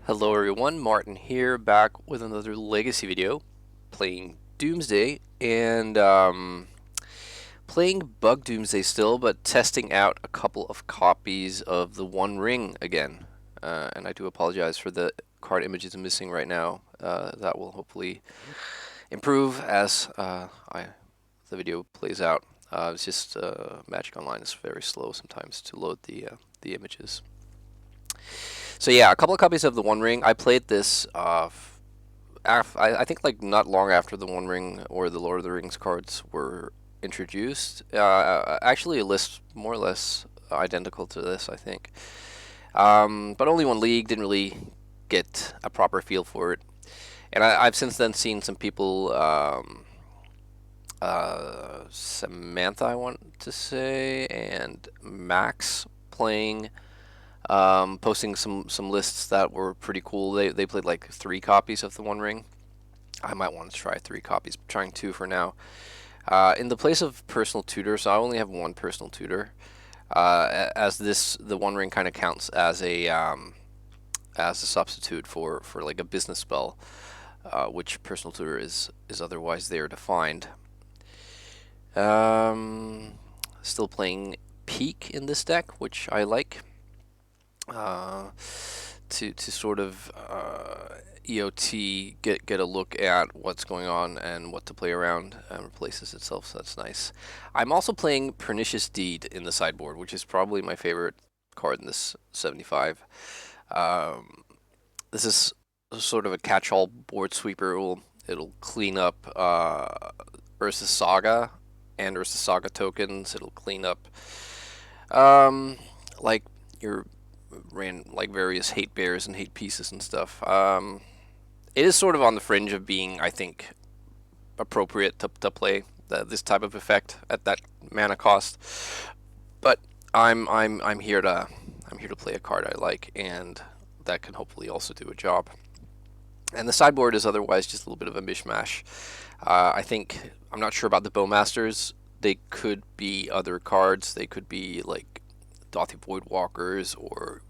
Hello everyone, Martin here, back with another Legacy video, playing Doomsday, and playing Bug Doomsday still, but testing out a couple of copies of the One Ring again. And I do apologize for the card images I'm missing right now. That will hopefully improve as the video plays out. It's just Magic Online is very slow sometimes to load the images. So yeah, a couple of copies of the One Ring. I played this I think like not long after the One Ring or the Lord of the Rings cards were introduced. Actually, a list more or less identical to this, I think. But only one league, didn't really get a proper feel for it. And I've since then seen some people, Samantha, I want to say, and Max playing. Posting some lists that were pretty cool. They played like 3 copies of the One Ring. I might want to try 3 copies, but trying 2 for now. In the place of personal tutor, so I only have 1 personal tutor. As the One Ring kind of counts as a substitute for like a business spell, which personal tutor is otherwise there to find. Still playing Peak in this deck, which I like. To sort of EOT get a look at what's going on and what to play around and replaces itself, so that's nice. I'm also playing Pernicious Deed in the sideboard, which is probably my favorite card in this 75. This is sort of a catch-all board sweeper. It'll clean up Urza's Saga and Urza's Saga tokens. It'll clean up like your ran like various hate bears and hate pieces and stuff. It is sort of on the fringe of being, I think, appropriate to play this type of effect at that mana cost. But I'm here to play a card I like, and that can hopefully also do a job. And the sideboard is otherwise just a little bit of a mishmash. I think I'm not sure about the Bowmasters. They could be other cards. They could be like Dothy Voidwalkers, or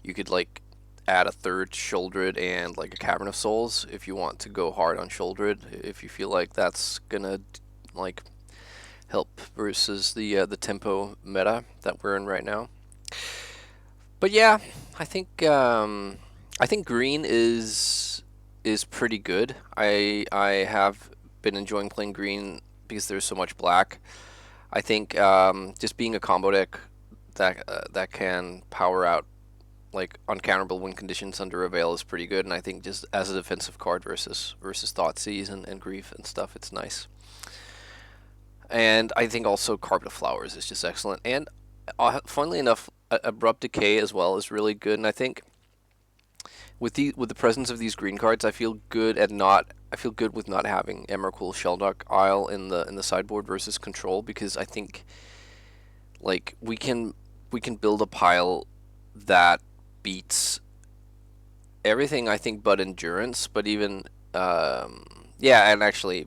you could like add a 3rd Sheoldred and like a Cavern of Souls if you want to go hard on Sheoldred, if you feel like that's gonna like help versus the tempo meta that we're in right now. But yeah, I think green is pretty good. I have been enjoying playing green because there's so much black. I think just being a combo deck that can power out like uncounterable win conditions under a veil is pretty good, and I think just as a defensive card versus Thoughtseize and Grief and stuff, it's nice. And I think also Carpet of Flowers is just excellent, and funnily enough, Abrupt Decay as well is really good. And I think with the presence of these green cards, I feel good with not having Emrakul Sheldock Isle in the sideboard versus control, because I think like we can build a pile that beats everything, I think, but endurance. But even yeah, and actually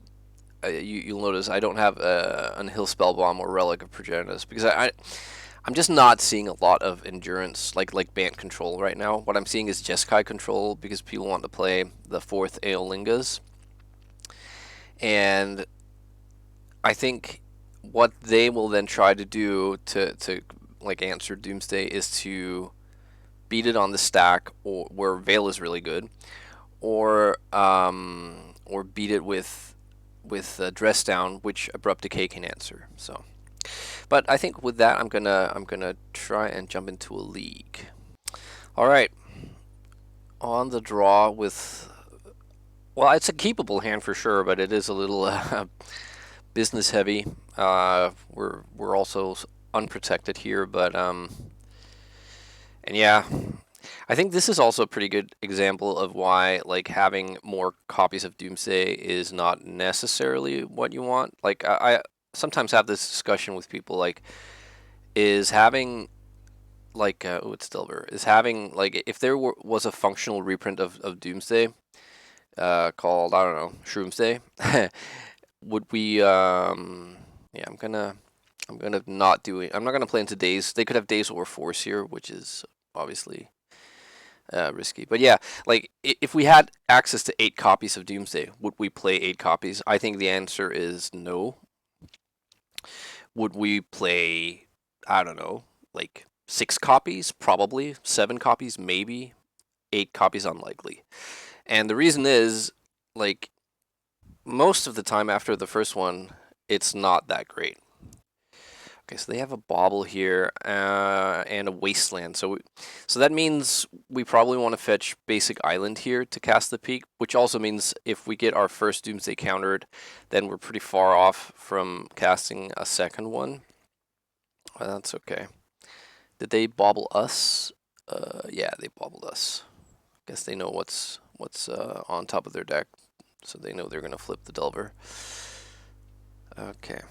you'll notice I don't have an Hill Spellbomb or Relic of Progenitus, because I'm just not seeing a lot of endurance like Bant control right now. What I'm seeing is Jeskai control, because people want to play the 4th Eolingas, and I think what they will then try to do to like answer Doomsday is to beat it on the stack, or where Veil is really good, or beat it with Dress Down, which Abrupt Decay can answer. So, but I think with that, I'm gonna try and jump into a league. All right, on the draw with, well, it's a keepable hand for sure, but it is a little business heavy. We're also unprotected here, but and yeah, I think this is also a pretty good example of why like having more copies of Doomsday is not necessarily what you want. Like I sometimes have this discussion with people, like, is having like it's Delver, is having like, if there was a functional reprint of Doomsday called, I don't know, Shroomsday, would we yeah, I'm not gonna play into Days. They could have Days or Force here, which is obviously risky. But yeah, like if we had access to 8 copies of Doomsday, would we play 8 copies? I think the answer is no. Would we play, I don't know, like 6 copies? Probably. 7 copies? Maybe. 8 copies? Unlikely. And the reason is, like, most of the time after the first one, it's not that great. Okay, so they have a bauble here and a wasteland. So that means we probably want to fetch basic island here to cast the peak, which also means if we get our first Doomsday countered, then we're pretty far off from casting a second one. That's okay. Did they bauble us? Yeah, they baubled us. Guess they know what's on top of their deck, so they know they're gonna flip the Delver. Okay.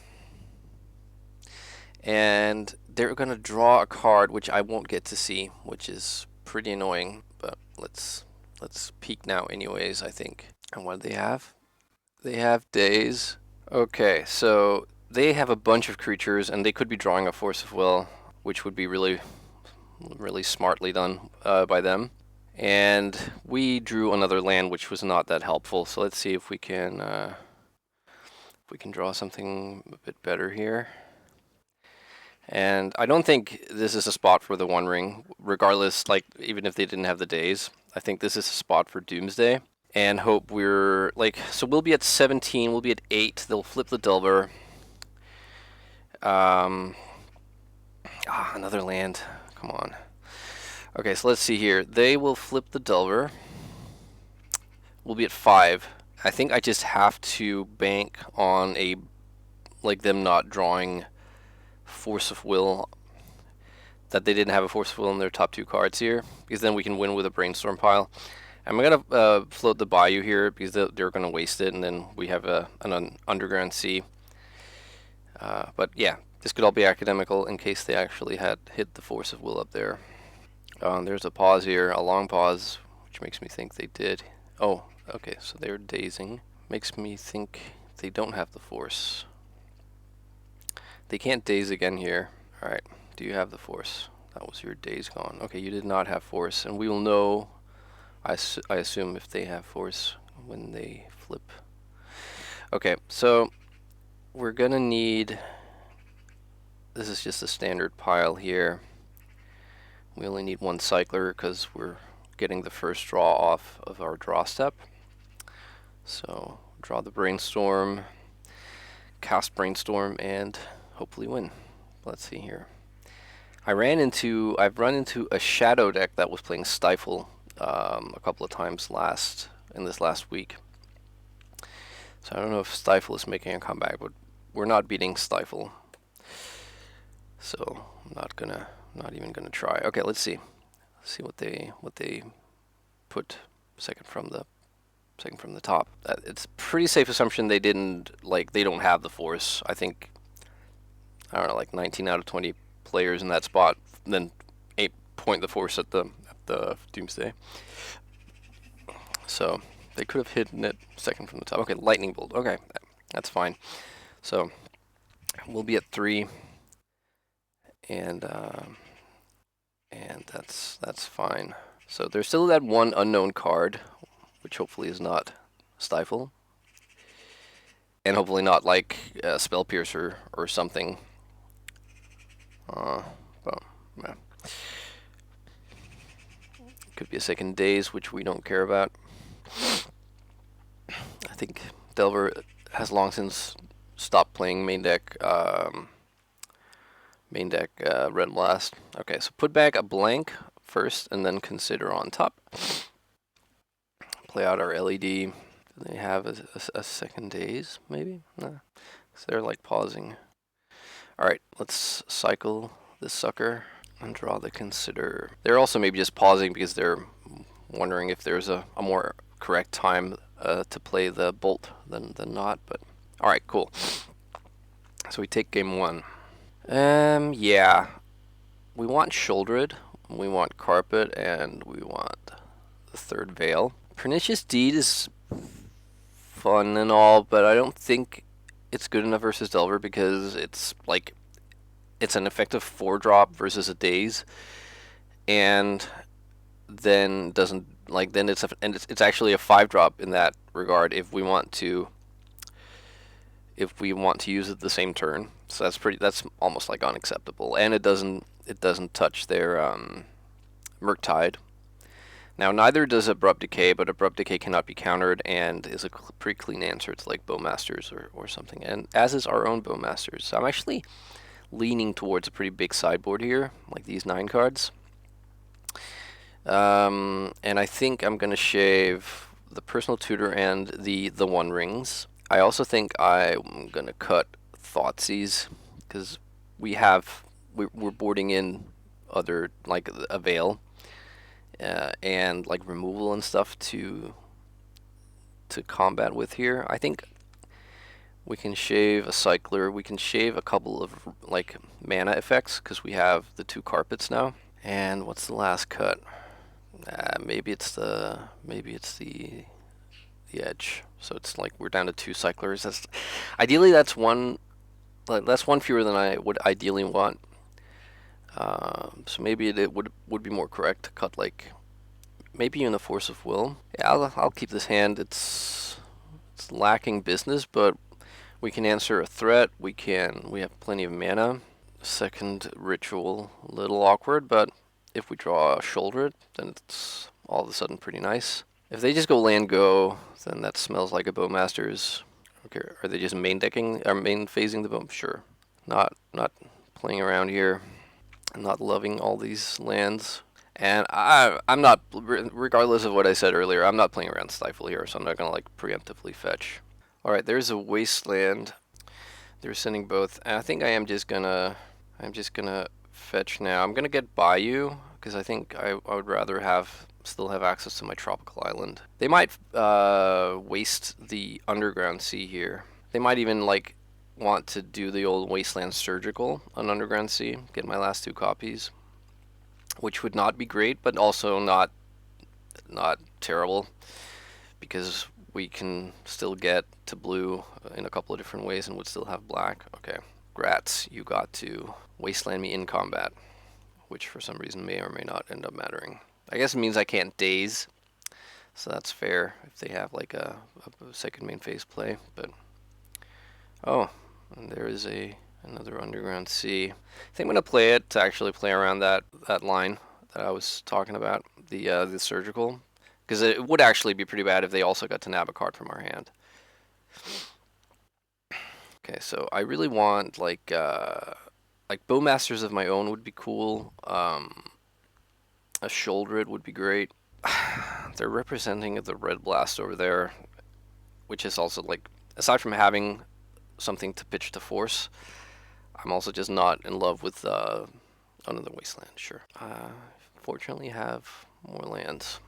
And they're gonna draw a card which I won't get to see, which is pretty annoying, but let's peek now anyways, I think. And what do they have? They have Daze. Okay, so they have a bunch of creatures and they could be drawing a Force of Will, which would be really smartly done by them. And we drew another land which was not that helpful, so let's see if we can draw something a bit better here. And I don't think this is a spot for the One Ring, regardless, like, even if they didn't have the Daze. I think this is a spot for Doomsday. And hope we're, like, so we'll be at 17, we'll be at 8, they'll flip the Delver. Another land, come on. Okay, so let's see here. They will flip the Delver. We'll be at 5. I think I just have to bank on them not drawing Force of Will, that they didn't have a Force of Will in their top 2 cards here, because then we can win with a Brainstorm pile. I'm gonna float the Bayou here because they're gonna waste it, and then we have an Underground Sea. But yeah, this could all be academical in case they actually had hit the Force of Will up there. There's a pause here, a long pause, which makes me think they did. Oh, okay, so they're dazing. Makes me think they don't have the Force. They can't daze again here. Alright, do you have the Force? That was your daze gone. Okay, you did not have Force, and we will know, I assume, if they have Force when they flip. Okay, so we're gonna need, this is just a standard pile here. We only need 1 cycler because we're getting the first draw off of our draw step. So draw the Brainstorm, cast Brainstorm, and hopefully win. Let's see here. I've run into a Shadow deck that was playing Stifle a couple of times in this last week. So I don't know if Stifle is making a comeback, but we're not beating Stifle. So I'm not even gonna try. Okay, let's see. Let's see what they put second from the top. It's a pretty safe assumption they don't have the Force. I think, I don't know, like 19 out of 20 players in that spot then point the Force at the Doomsday. So they could have hidden it second from the top. Okay, Lightning Bolt. Okay, that's fine. So we'll be at 3, and that's fine. So there's still that 1 unknown card, which hopefully is not Stifle, and hopefully not like Spell Piercer or something. But yeah. Could be a second Daze, which we don't care about. I think Delver has long since stopped playing main deck Red Blast. Okay, so put back a blank first and then consider on top. Play out our LED. Do they have a second Daze, maybe? No. So they're like pausing. Alright, let's cycle this sucker and draw the consider. They're also maybe just pausing because they're wondering if there's a more correct time to play the bolt than not, but alright, cool. So we take game 1. Yeah. We want Shouldered, we want Carpet, and we want the 3rd Veil. Pernicious Deed is fun and all, but I don't think it's good enough versus Delver because it's an effective 4-drop versus a Daze, and then doesn't like then it's a, and it's actually a 5-drop in that regard if we want to use it the same turn. So that's almost like unacceptable, and it doesn't touch their Murktide. Now neither does Abrupt Decay, but Abrupt Decay cannot be countered and is a pretty clean answer to like Bowmasters or something, and as is our own Bowmasters. So I'm actually leaning towards a pretty big sideboard here, like these 9 cards. And I think I'm gonna shave the Personal Tutor and the One Rings. I also think I'm gonna cut Thoughtseize because we're boarding in other like a Veil and like removal and stuff to combat with here. I think we can shave a Cycler. We can shave a couple of like mana effects because we have the 2 carpets now. And what's the last cut? Maybe it's the edge. So it's like we're down to 2 Cyclers. Ideally that's one fewer than I would ideally want. So maybe it would be more correct to cut like maybe even a Force of Will. Yeah, I'll keep this hand. It's lacking business, but we can answer a threat. We have plenty of mana. Second Ritual, a little awkward, but if we draw a Shoulder, then it's all of a sudden pretty nice. If they just go land go, then that smells like a Bowmasters. Okay, are they just main decking or main phasing the bow? Sure. Not playing around here. I'm not loving all these lands. And I'm not, regardless of what I said earlier, I'm not playing around Stifle here, so I'm not gonna like preemptively fetch. Alright, there's a Wasteland. They're sending both. And I think I'm just gonna fetch now. I'm gonna get Bayou because I think I would rather still have access to my tropical island. They might waste the Underground Sea here. They might even like want to do the old Wasteland Surgical on Underground Sea. Get my last 2 copies, which would not be great, but also not terrible because we can still get to blue in a couple of different ways and would still have black. Okay, Grats, you got to Wasteland me in combat, which for some reason may or may not end up mattering. I guess it means I can't daze, so that's fair if they have like a second main phase play. But oh, and there is another Underground Sea. I think I'm gonna play it to actually play around that line that I was talking about, the Surgical, because it would actually be pretty bad if they also got to nab a card from our hand. Okay, so I really want like Bowmasters of my own would be cool. A Shouldered would be great. They're representing the Red Blast over there, which is also like, aside from having something to pitch to force, I'm also just not in love with another Wasteland. Sure. Fortunately have more lands,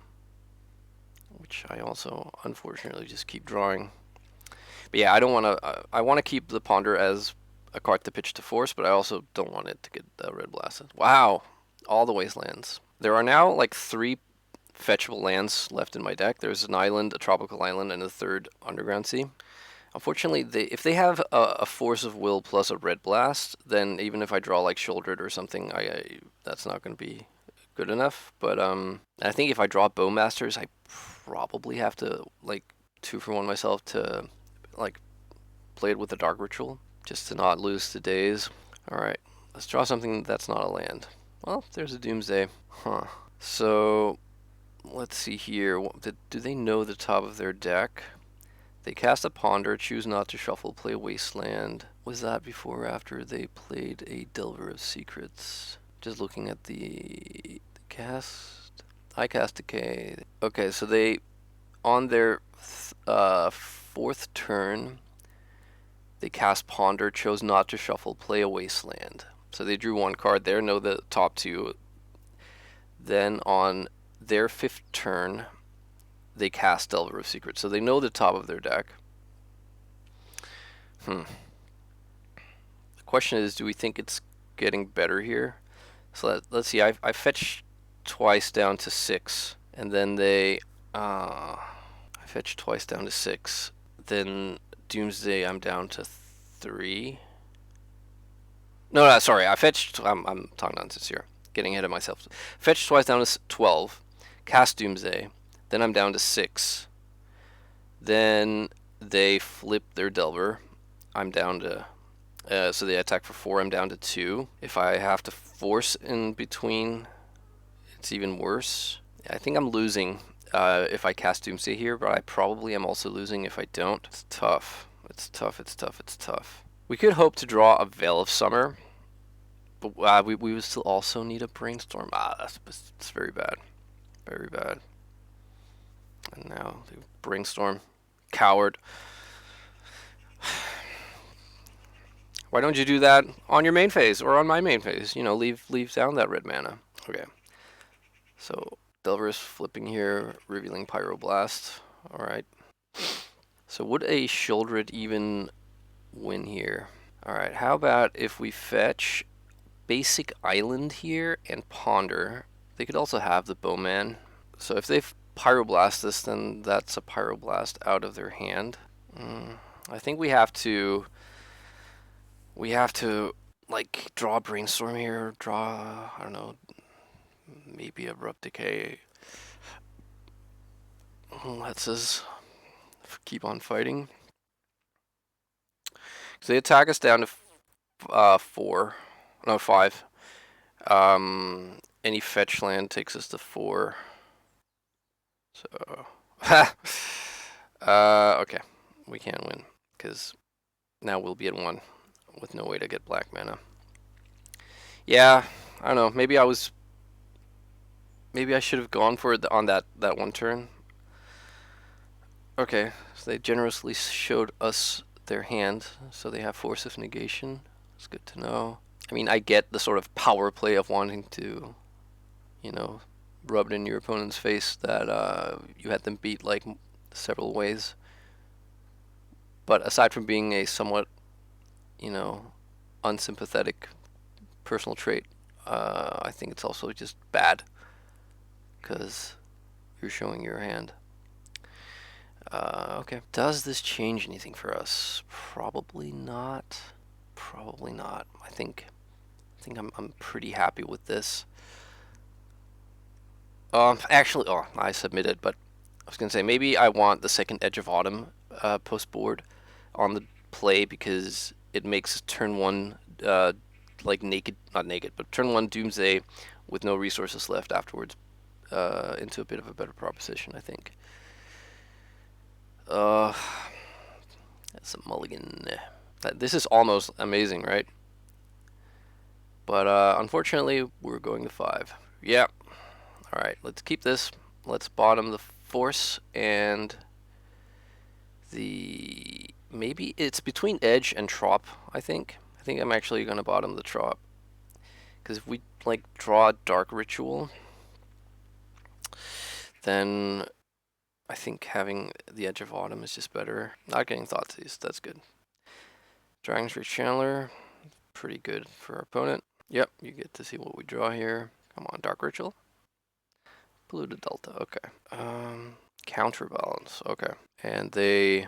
which I also unfortunately just keep drawing. But yeah, I don't want to. I want to keep the Ponder as a card to pitch to force, but I also don't want it to get Red Blasted. Wow, all the Wastelands. There are now like 3 fetchable lands left in my deck. There's an island, a tropical island, and a 3rd Underground Sea. Unfortunately, if they have a Force of Will plus a Red Blast, then even if I draw like Shouldered or something, that's not going to be good enough. But I think if I draw Bowmasters, I probably have to like 2-for-1 myself to like play it with a Dark Ritual just to not lose the days. All right, let's draw something that's not a land. Well, there's a Doomsday. Huh. So let's see here. Do they know the top of their deck? They cast a Ponder, choose not to shuffle, play Wasteland. Was that before or after they played a Delver of Secrets? Just looking at the cast. I cast Decay. Okay, so they, on their 4th turn, they cast Ponder, chose not to shuffle, play a Wasteland. So they drew 1 card there, know the top 2. Then on their 5th turn, they cast Delver of Secrets. So they know the top of their deck. The question is, do we think it's getting better here? So let's see, I fetched twice down to 6. And then they... I fetched twice down to 6. Then Doomsday, I'm down to 3. No, sorry. I fetched. I'm talking nonsense here. Getting ahead of myself. Fetched twice down to 12. cast Doomsday. Then I'm down to 6. Then they flip their Delver. I'm down to... so they attack for 4, I'm down to 2. If I have to force in between, it's even worse. I think I'm losing if I cast Doomsday here, but I probably am also losing if I don't. It's tough. It's tough, it's tough, it's tough. We could hope to draw a Veil of Summer, but we would still also need a Brainstorm. That's very bad. Very bad. And now the Brainstorm. Coward. Why don't you do that on your main phase or on my main phase? You know, leave down that red mana. Okay. So Delver is flipping here, revealing Pyroblast. Alright. So would a Sheoldred even win here? Alright, how about if we fetch basic Island here and Ponder? They could also have the Bowman. So if they Pyroblast this, then that's a Pyroblast out of their hand. I think we have to like draw a Brainstorm here, draw, I don't know, maybe Abrupt Decay. Let's us keep on fighting. So they attack us down to 5. Any fetch land takes us to 4. So, okay, we can't win because now we'll be at 1 with no way to get black mana. Yeah, I don't know. Maybe I should have gone for it on that one turn. Okay, so they generously showed us their hand, so they have Force of Negation. It's good to know. I mean, I get the sort of power play of wanting to, you know, rub it in your opponent's face that you had them beat like several ways. But aside from being a somewhat, you know, unsympathetic personal trait, I think it's also just bad because you're showing your hand. Okay. Does this change anything for us? Probably not. Probably not. I think I'm pretty happy with this. Actually, I submitted, but I was gonna say maybe I want the second Edge of Autumn post board on the play because it makes turn 1 like not naked, but turn 1 Doomsday with no resources left afterwards into a bit of a better proposition, I think. That's a mulligan. This is almost amazing, right? But unfortunately, we're going to 5. Yeah. All right, let's keep this. Let's bottom the Force and the... Maybe it's between Edge and Trop, I think. I think I'm actually going to bottom the Trop. Because if we, like, draw a Dark Ritual, then I think having the Edge of Autumn is just better. Not getting Thoughtseize, that's good. Dragon's Reach Channeler, pretty good for our opponent. Yep, you get to see what we draw here. Come on, Dark Ritual. Polluted Delta, okay. Counterbalance, okay. And they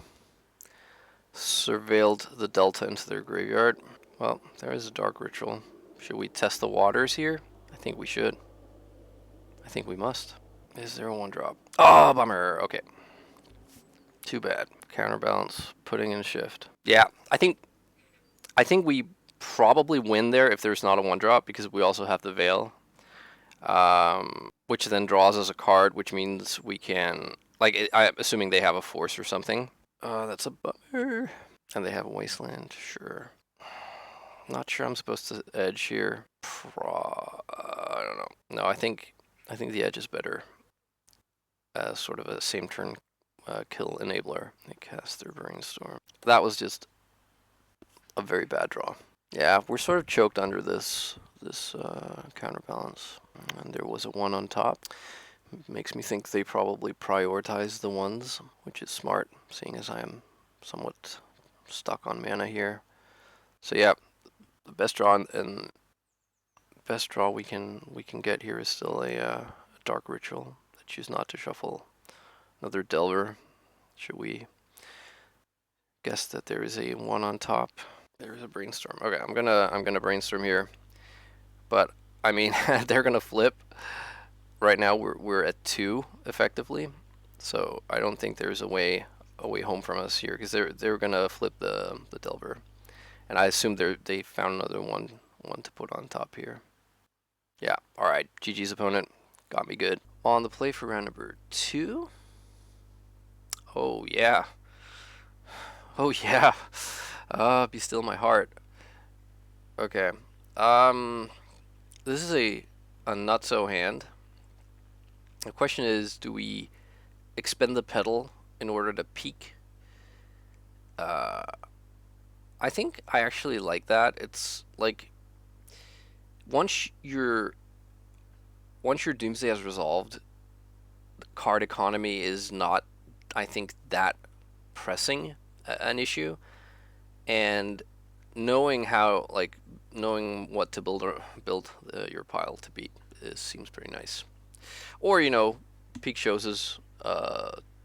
surveilled the Delta into their graveyard. Well, there is a Dark Ritual. Should we test the waters here? I think we should. I think we must. Is there a 1-drop? Oh, bummer. Okay. Too bad. Counterbalance, putting in shift. Yeah, I think we probably win there if there's not a 1-drop because we also have the Veil. Which then draws us a card, which means we can, like, I'm assuming they have a Force or something. That's a bummer. And they have a Wasteland, sure. Not sure I'm supposed to edge here. I don't know. No, I think the edge is better as sort of a same turn kill enabler. They cast their Brainstorm. That was just a very bad draw. Yeah, we're sort of choked under this counterbalance. And there was a 1 on top. Makes me think they probably prioritize the 1s, which is smart, seeing as I am somewhat stuck on mana here. So yeah, the best draw and best draw we can get here is still a Dark Ritual. I choose not to shuffle another Delver. Should we guess that there is a 1 on top? There is a Brainstorm. Okay, I'm gonna Brainstorm here, but I mean they're gonna flip. right now we're at 2 effectively, so I don't think there's a way home from us here because they're gonna flip the Delver, and I assume they found another one to put on top here. Yeah. All right. GG's opponent got me good. On the play for round number 2. Oh yeah. Oh yeah. Be still my heart. Okay. This is a nutso hand. The question is, do we expend the pedal in order to peak? I think I actually like that. It's like once your Doomsday has resolved, the card economy is not, I think, that pressing an issue, and knowing what to build your pile to beat seems pretty nice. Or peak shows us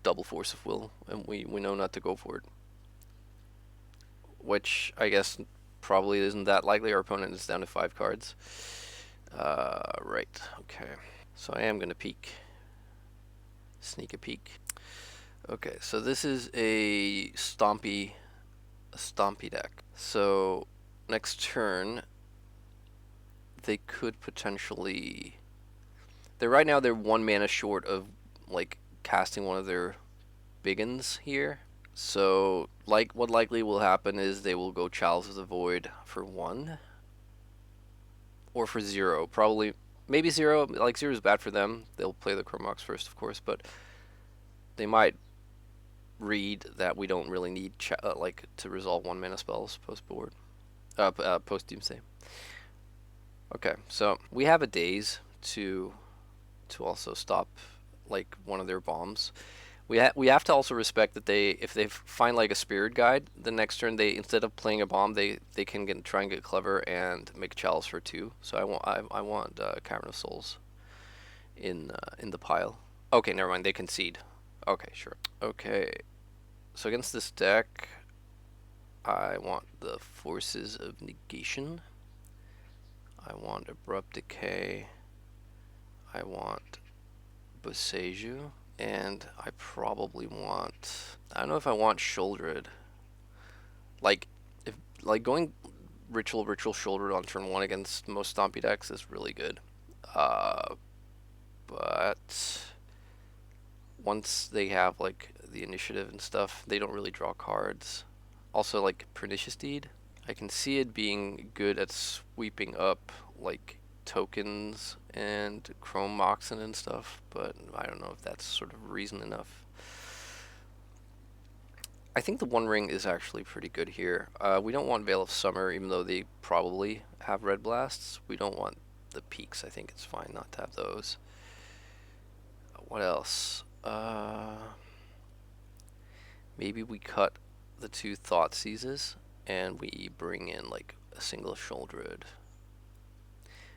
double force of will, and we know not to go for it, which I guess probably isn't that likely. Our opponent is down to 5 cards. Right. Okay. So I am gonna peek. Sneak a peek. Okay. So this is a stompy deck. So next turn, they could potentially. Right now they're 1 mana short of like casting one of their biggins here. So what likely will happen is they will go Chalice of the Void for 1. Or for 0. Probably, maybe 0. Like 0 is bad for them. They'll play the Chromox first, of course, but they might read that we don't really need to resolve 1 mana spells post board, post Doomsday. Okay, so we have a daze to also stop like one of their bombs. We have to also respect that if they find like a Spirit Guide the next turn, they instead of playing a bomb, they can try and get clever and make Chalice for 2. So I want Cavern of Souls in the pile. Okay, never mind. They concede. Okay, sure. Okay, so against this deck, I want the Forces of Negation. I want Abrupt Decay. I want Boseiju. And I probably want. I don't know if I want Shouldered. Like going Ritual Shouldered on turn 1 against most Stompy decks is really good. But once they have like the initiative and stuff, they don't really draw cards. Also, like Pernicious Deed, I can see it being good at sweeping up like tokens and Chrome Moxen and stuff, but I don't know if that's sort of reason enough. I think the One Ring is actually pretty good here. We don't want Veil of Summer, even though they probably have Red Blasts. We don't want the Peaks. I think it's fine not to have those. What else? Maybe we cut the 2 Thought Seizes and we bring in like a single Shouldered.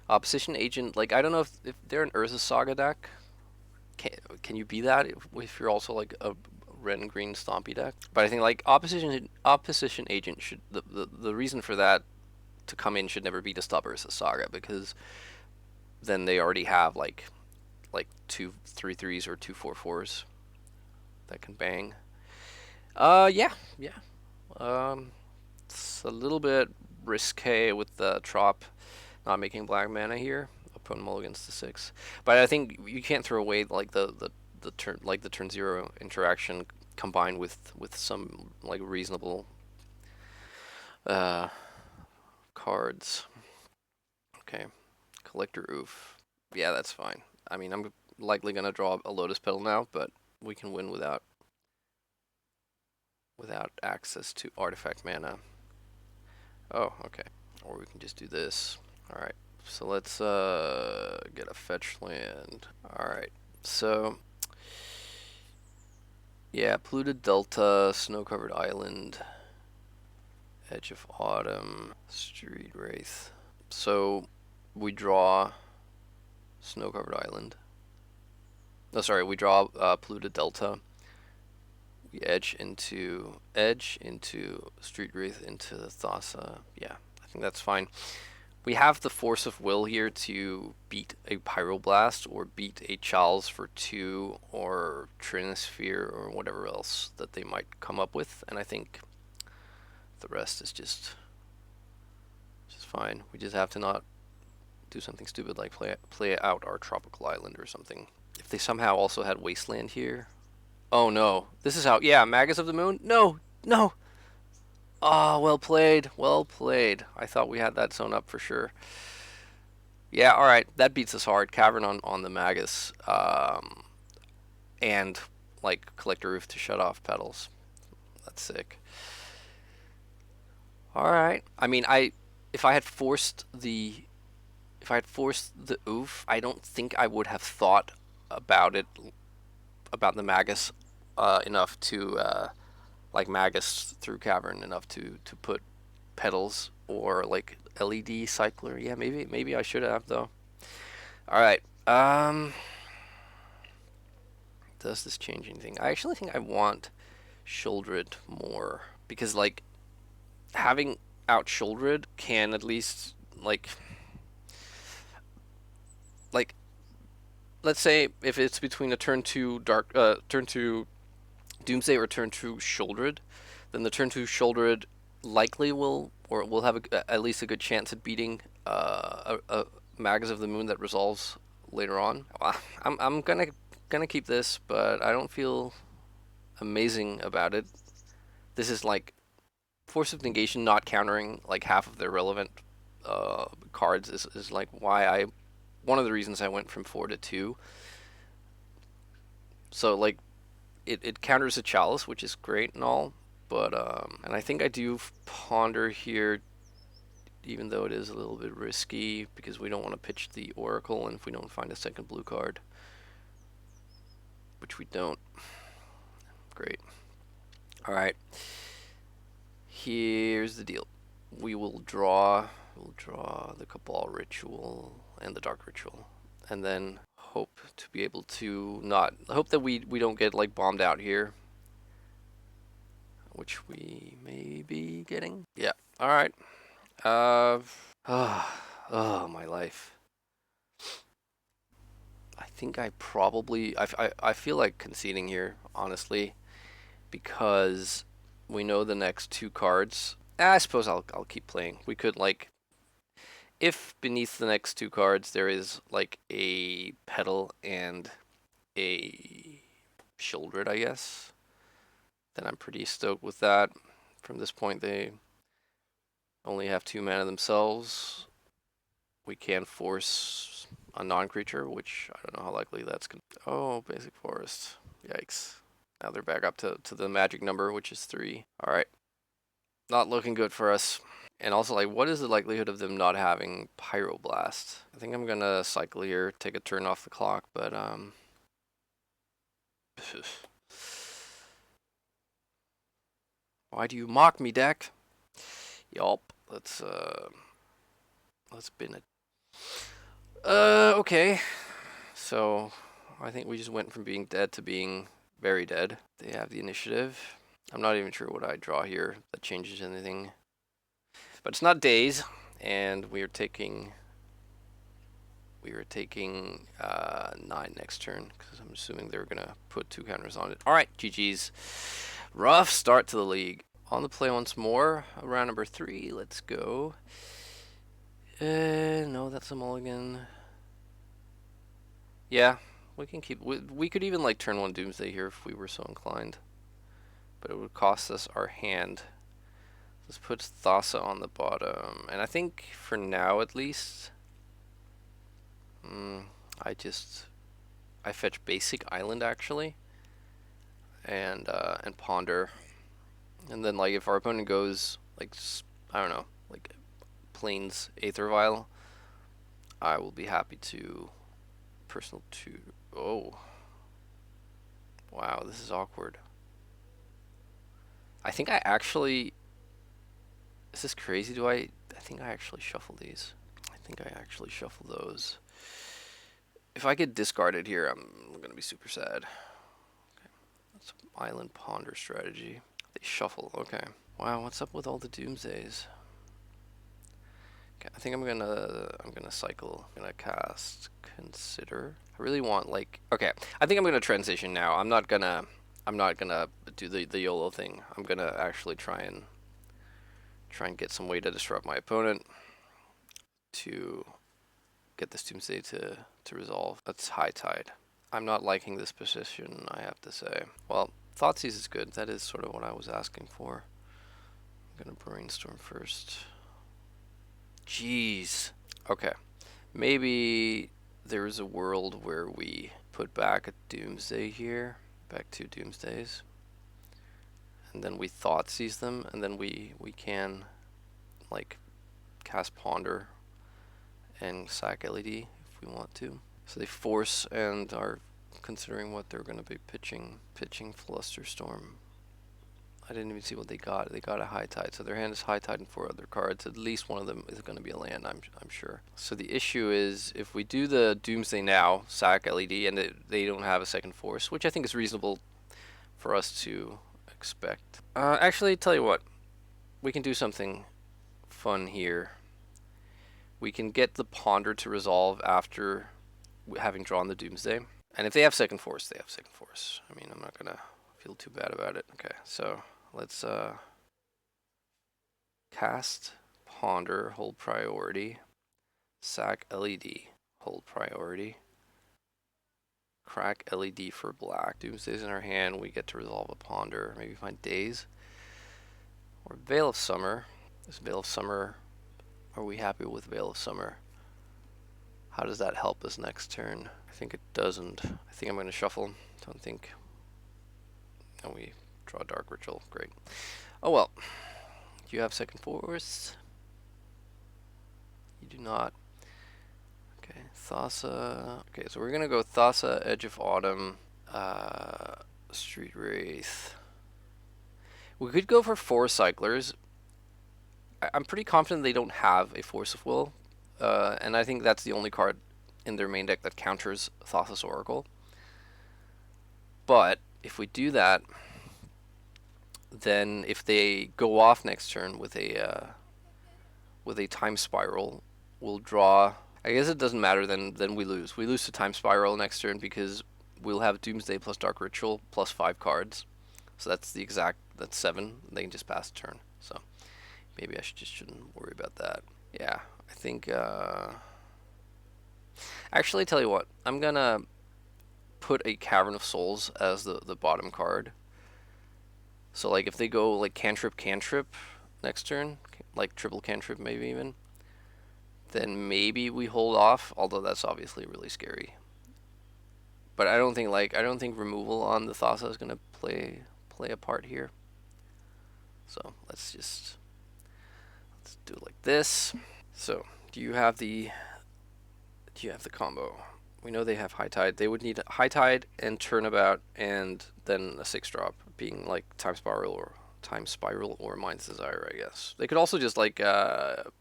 Opposition Agent, like I don't know if they're an Urza Saga deck. Can you be that if you're also like a red and green Stompy deck? But I think like Opposition Agent should the reason for that to come in should never be to stop Urza Saga, because then they already have like 2 3/3s or 2 4/4s that can bang. Yeah. It's a little bit risque with the Trop not making black mana here. Opponent mulligans to 6, but I think you can't throw away like the turn 0 interaction combined with some like reasonable cards. Okay, Collector Oof. Yeah, that's fine. I mean, I'm likely gonna draw a Lotus Petal now, but we can win without access to artifact mana. Oh, okay. Or we can just do this. Alright, so let's get a fetch land. Alright, so yeah, Polluted Delta, Snow-Covered Island, Edge of Autumn, Street Wraith. So we draw Snow-Covered Island. No, sorry, we draw Polluted Delta. We edge into Street Wraith into the Thassa. Yeah, I think that's fine. we have the force of will here to beat a Pyroblast or beat a Charles for 2 or Trinisphere or whatever else that they might come up with, and I think the rest is just fine. We just have to not do something stupid like play out our tropical island or something. If they somehow also had Wasteland here. Oh no, this is how, yeah, Magus of the Moon? No, no! Ah, oh, well played, well played. I thought we had that sewn up for sure. Yeah, alright, that beats us hard. Cavern on the Magus. And, like, Collector Roof to shut off petals. That's sick. Alright, I mean, if I had forced the oof, I don't think I would have thought about the Magus enough to like Magus through Cavern enough to put petals or like LED cycler. Yeah, maybe I should have though. All right. Does this change anything? I actually think I want Shouldred more because like having out Shouldred can at least like let's say if it's between a turn 2 Doomsday or turn 2 Shouldred, then the turn 2 Shouldred likely will have at least a good chance at beating a Magus of the Moon that resolves later on. I'm gonna keep this, but I don't feel amazing about it. This is like Force of Negation not countering like half of their relevant cards is like one of the reasons I went from 4 to 2. So like it counters a Chalice, which is great and all, but and I think I do Ponder here, even though it is a little bit risky because we don't want to pitch the Oracle, and if we don't find a second blue card, which we don't. Great. All right. Here's the deal. We'll draw the Cabal Ritual and the Dark Ritual, and then hope to be able to hope that we don't get like bombed out here, which we may be getting. Yeah. All right. Oh, my life. I think I probably I feel like conceding here, honestly, because we know the next 2 cards. I suppose I'll keep playing. We could like, if beneath the next 2 cards there is like a Petal and a Shouldred, I guess, then I'm pretty stoked with that. From this point, they only have 2 mana themselves. We can force a non-creature, which I don't know how likely that's gonna. Oh, basic forest. Yikes. Now they're back up to the magic number, which is 3. All right. Not looking good for us. And also, like, what is the likelihood of them not having Pyroblast? I think I'm gonna cycle here, take a turn off the clock, but why do you mock me, deck? Yup. Let's bin it. Okay. So I think we just went from being dead to being very dead. They have the initiative. I'm not even sure what I draw here that changes anything. But it's not days, and we are taking 9 next turn, because I'm assuming they're gonna put 2 counters on it. Alright, GG's. Rough start to the league. On the play once more, round number 3, let's go. No, that's a mulligan. Yeah, we can keep, we could even like turn 1 Doomsday here if we were so inclined. But it would cost us our hand. This puts Thassa on the bottom. And I think for now at least, I fetch basic island actually. And ponder. And then like if our opponent goes like, I don't know, like Plains Aether Vial, I will be happy to personal tutor. Oh. Wow, this is awkward. I think I actually, is this crazy? I think I actually shuffle these. I think I actually shuffle those. If I get discarded here, I'm gonna be super sad. Okay. That's Island Ponder strategy. They shuffle, okay. Wow, what's up with all the Doomsdays? I think I'm gonna cycle. I'm gonna cast Consider. I really want like okay. I think I'm gonna transition now. I'm not gonna do the YOLO thing. I'm gonna actually try and get some way to disrupt my opponent to get this Doomsday to resolve. That's High Tide. I'm not liking this position, I have to say. Well, Thoughtseize is good. That is sort of what I was asking for. I'm gonna brainstorm first. Jeez. Okay. Maybe there is a world where we put back a Doomsday here. Back 2 Doomsdays. And then we Thoughtseize them, and then we can like cast Ponder and sack LED if we want to. So they force and are considering what they're going to be pitching Flusterstorm. I didn't even see what they got. They got a High Tide, so their hand is High Tide and 4 other cards. At least one of them is going to be a land, I'm sure. So the issue is if we do the Doomsday now, sack LED, and they don't have a second force, which I think is reasonable for us to expect. Actually, tell you what, we can do something fun here. We can get the Ponder to resolve after having drawn the Doomsday. And if they have second force, they have second force. I mean, I'm not going to feel too bad about it. Okay, so let's cast Ponder, hold priority. Sack LED, hold priority. Crack LED for black. Doomsday's in our hand. We get to resolve a Ponder. Maybe find Daze. Or Veil of Summer. This Veil of Summer. Are we happy with Veil of Summer? How does that help us next turn? I think it doesn't. I think I'm going to shuffle. Don't think. And we draw Dark Ritual. Great. Oh well. Do you have second force? You do not. Okay, Thassa. Okay, so we're going to go Thassa, Edge of Autumn, Street Wraith. We could go for 4 cyclers. I'm pretty confident they don't have a Force of Will. And I think that's the only card in their main deck that counters Thassa's Oracle. But if we do that, then if they go off next turn with a Time Spiral, we'll draw. I guess it doesn't matter. Then we lose. We lose to Time Spiral next turn because we'll have Doomsday plus Dark Ritual plus 5 cards. So that's that's 7. They can just pass the turn. So maybe I shouldn't worry about that. Yeah. I think, actually, tell you what, I'm gonna put a Cavern of Souls as the bottom card. So, like, if they go, like, cantrip next turn, like, triple cantrip maybe even, then maybe we hold off, although that's obviously really scary. But I don't think removal on the Thassa is gonna play a part here. So, let's do it like this. So, do you have the combo? We know they have High Tide. They would need High Tide and Turnabout and then a 6-drop, being like Time Spiral or Mind's Desire, I guess. They could also just like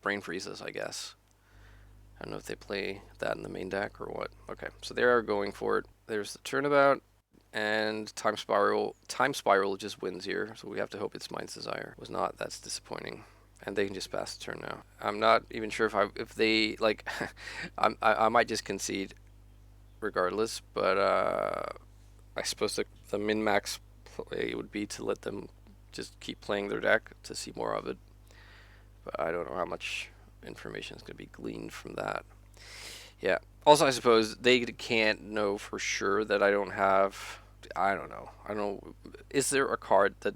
Brain Freezes, I guess. I don't know if they play that in the main deck or what. Okay, so they are going for it. There's the Turnabout and Time Spiral. Time Spiral just wins here, so we have to hope it's Mind's Desire. It was not. That's disappointing. And they can just pass the turn now. I'm not even sure if they like. I might just concede, regardless. But I suppose the min max play would be to let them just keep playing their deck to see more of it. But I don't know how much information is going to be gleaned from that. Yeah. Also, I suppose they can't know for sure that I don't have. I don't know. I don't know. Is there a card that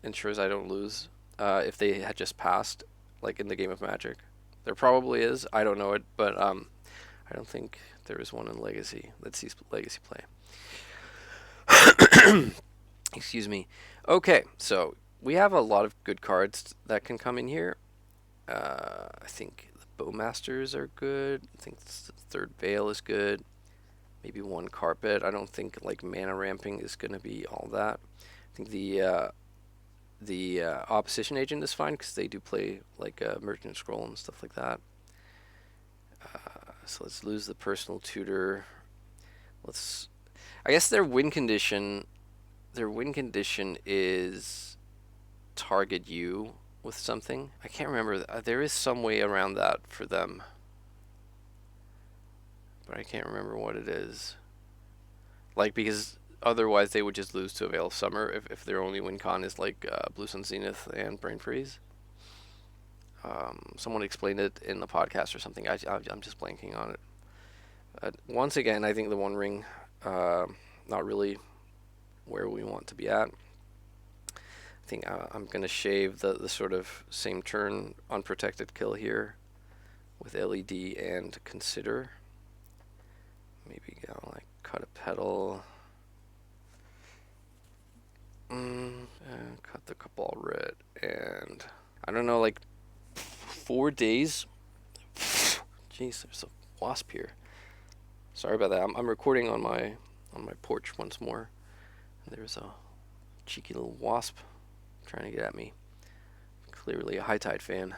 ensures I don't lose? If they had just passed, like in the game of Magic, there probably is. I don't know it, but I don't think there is one in Legacy. Let's see Legacy play. Excuse me. Okay, so we have a lot of good cards that can come in here. I think the Bowmasters are good. I think the Third Veil is good. Maybe 1 Carpet. I don't think like mana ramping is going to be all that. I think the Opposition Agent is fine because they do play like Merchant Scroll and stuff like that. So let's lose the Personal Tutor. I guess their win condition is target you with something. I can't remember. There is some way around that for them, but I can't remember what it is. Like, because otherwise they would just lose to a Veil of Summer if their only win con is like Blue Sun Zenith and Brain Freeze. Someone explained it in the podcast or something. I'm just blanking on it. Once again, I think the One Ring, not really where we want to be at. I think I'm going to shave the sort of same turn unprotected kill here with LED and Consider. Maybe go like cut a petal. Cut the Cabal Red. And I don't know, like 4 days. Jeez, there's a wasp here. Sorry about that. I'm recording on my porch once more. And there's a cheeky little wasp trying to get at me. Clearly a High Tide fan.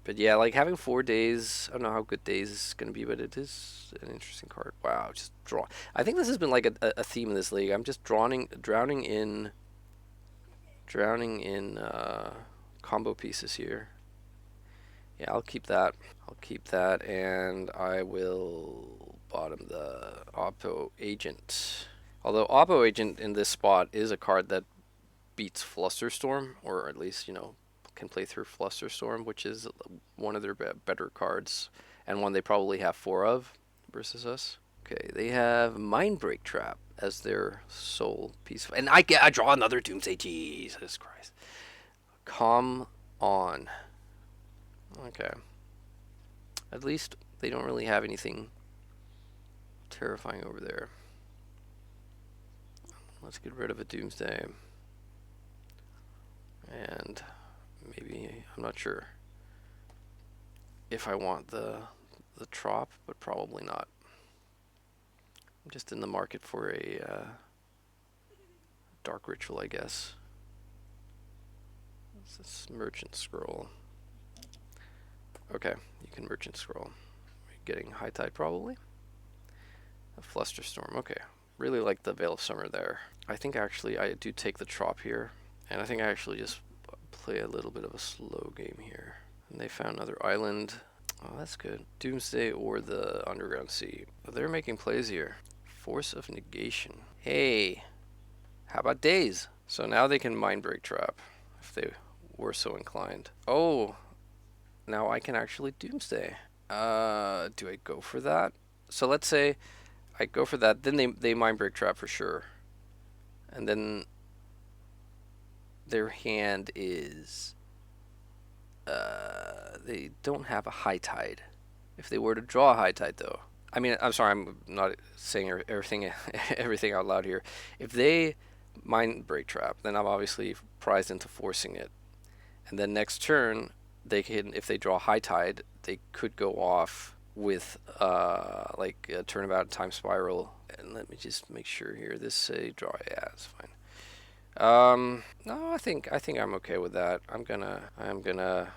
But yeah, like having 4 days, I don't know how good days is going to be, but it is an interesting card. Wow, just draw. I think this has been like a theme in this league. I'm just drowning in combo pieces here. Yeah, I'll keep that. And I will bottom the Oppo Agent. Although Oppo Agent in this spot is a card that beats Flusterstorm, or at least, can play through Flusterstorm, which is one of their better cards, and one they probably have 4 of versus us. Okay, they have Mindbreak Trap as their sole piece. And I draw another Doomsday. Jesus Christ. Come on. Okay. At least they don't really have anything terrifying over there. Let's get rid of a Doomsday. And maybe, I'm not sure if I want the Trop, but probably not. I'm just in the market for a Dark Ritual, I guess. This is Merchant Scroll. Okay, you can Merchant Scroll. You're getting High Tide probably. A Flusterstorm, okay. Really like the Veil of Summer there. I think actually I do take the Trop here. And I think I actually just play a little bit of a slow game here. And they found another island. Oh, that's good. Doomsday or the Underground Sea. Oh, they're making plays here. Force of Negation. Hey, how about Days? So now they can Mindbreak Trap if they were so inclined. Oh, now I can actually Doomsday. Do I go for that? So let's say I go for that, then they Mindbreak Trap for sure. And then their hand is they don't have a High Tide. If they were to draw a High Tide though. I mean, I'm sorry, I'm not saying everything out loud here. If they Mindbreak Trap, then I'm obviously prized into forcing it. And then next turn, they can, if they draw High Tide, they could go off with like a Turnabout Time Spiral. And let me just make sure here. This say draw. Yeah, it's fine. No, I think I'm okay with that. I'm gonna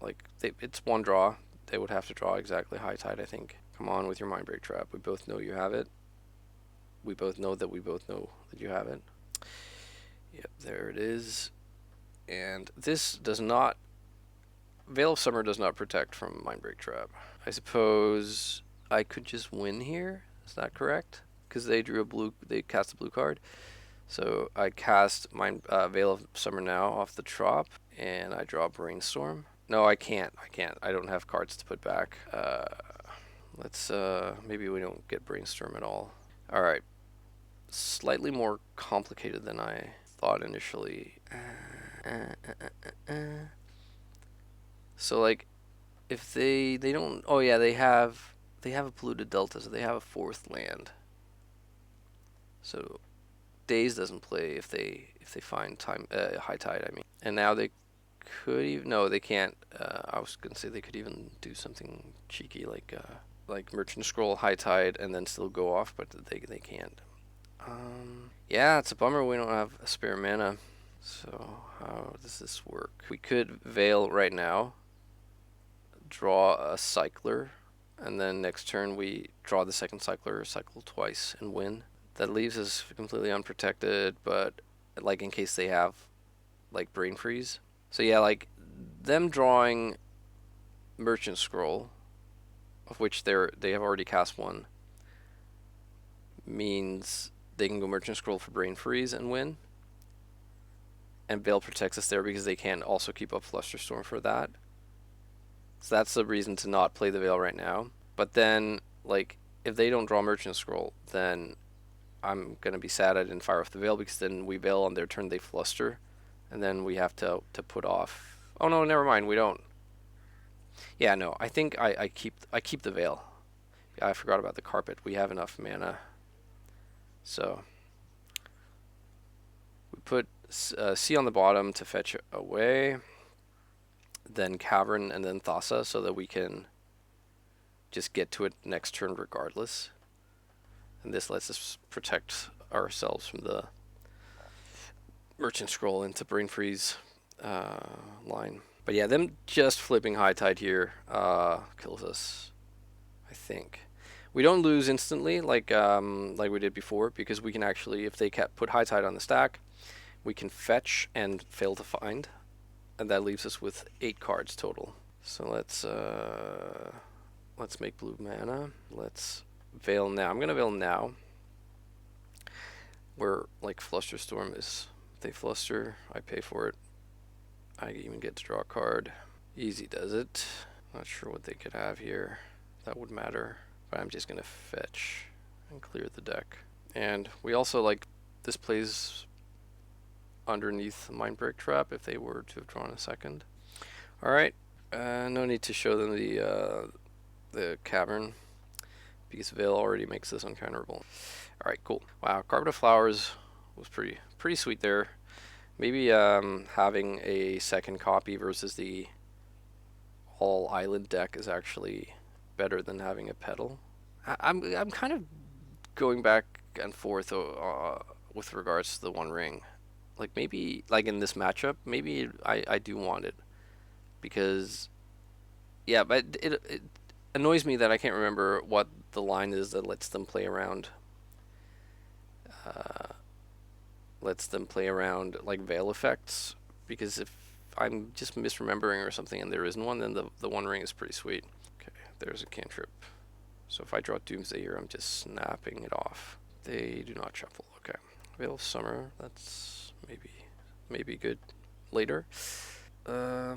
like it's one draw. They would have to draw exactly High Tide, I think. Come on with your Mindbreak Trap. We both know you have it. We both know that you have it. Yep, there it is. And this does not... Veil of Summer does not protect from Mindbreak Trap. I suppose I could just win here. Is that correct? Because they cast a blue card. So I cast my Veil of Summer now off the Trop, and I draw Brainstorm. No, I can't. I don't have cards to put back. Let's maybe we don't get Brainstorm at all. All right, slightly more complicated than I thought initially. So like, if they don't, oh yeah, they have a polluted delta, so they have a 4th land. So Days doesn't play if they find High Tide. I mean, and now they could even, no, they can't. I was gonna say they could even do something cheeky like Merchant Scroll High Tide and then still go off, but they can't. Yeah, it's a bummer we don't have a spare mana. So how does this work? We could Veil right now, draw a Cycler, and then next turn we draw the second Cycler, cycle twice, and win. That leaves us completely unprotected, but like in case they have like Brain Freeze. So yeah, like them drawing Merchant Scroll, of which they have already cast one, means they can go Merchant Scroll for Brain Freeze and win. And Veil protects us there because they can also keep up Flusterstorm for that. So that's the reason to not play the Veil right now. But then, like, if they don't draw Merchant Scroll, then I'm going to be sad I didn't fire off the Veil, because then we Veil on their turn, they Fluster, and then we have to put off... Oh no, never mind, we don't. Yeah, no, I think I keep the Veil. I forgot about the Carpet. We have enough mana. So we put C on the bottom to fetch away, then Cavern, and then Thassa, so that we can just get to it next turn regardless. And this lets us protect ourselves from the Merchant Scroll into Brain Freeze line. But yeah, them just flipping High Tide here kills us, I think. We don't lose instantly like we did before, because we can actually, if they put High Tide on the stack, we can fetch and fail to find, and that leaves us with 8 cards total. So let's make blue mana. Let's Veil now. I'm gonna Veil now. Where like Flusterstorm is, if they fluster, I pay for it. I even get to draw a card. Easy does it. Not sure what they could have here. That would matter. But I'm just gonna fetch and clear the deck. And we also, like, this plays underneath Mindbreak Trap if they were to have drawn a second. Alright, no need to show them the Cavern, because Veil already makes this uncounterable. Alright, cool. Wow, Carpet of Flowers was pretty sweet there. Maybe having a second copy versus the all island deck is actually better than having a Petal. I'm kind of going back and forth with regards to the One Ring. Like, maybe, like in this matchup, maybe I do want it, because yeah, but it annoys me that I can't remember what the line is that lets them play around like Veil effects, because if I'm just misremembering or something and there isn't one, then the One Ring is pretty sweet. Okay, there's a cantrip. So if I draw Doomsday here, I'm just snapping it off. They do not shuffle. Okay, Veil of Summer, that's maybe good later. Yeah,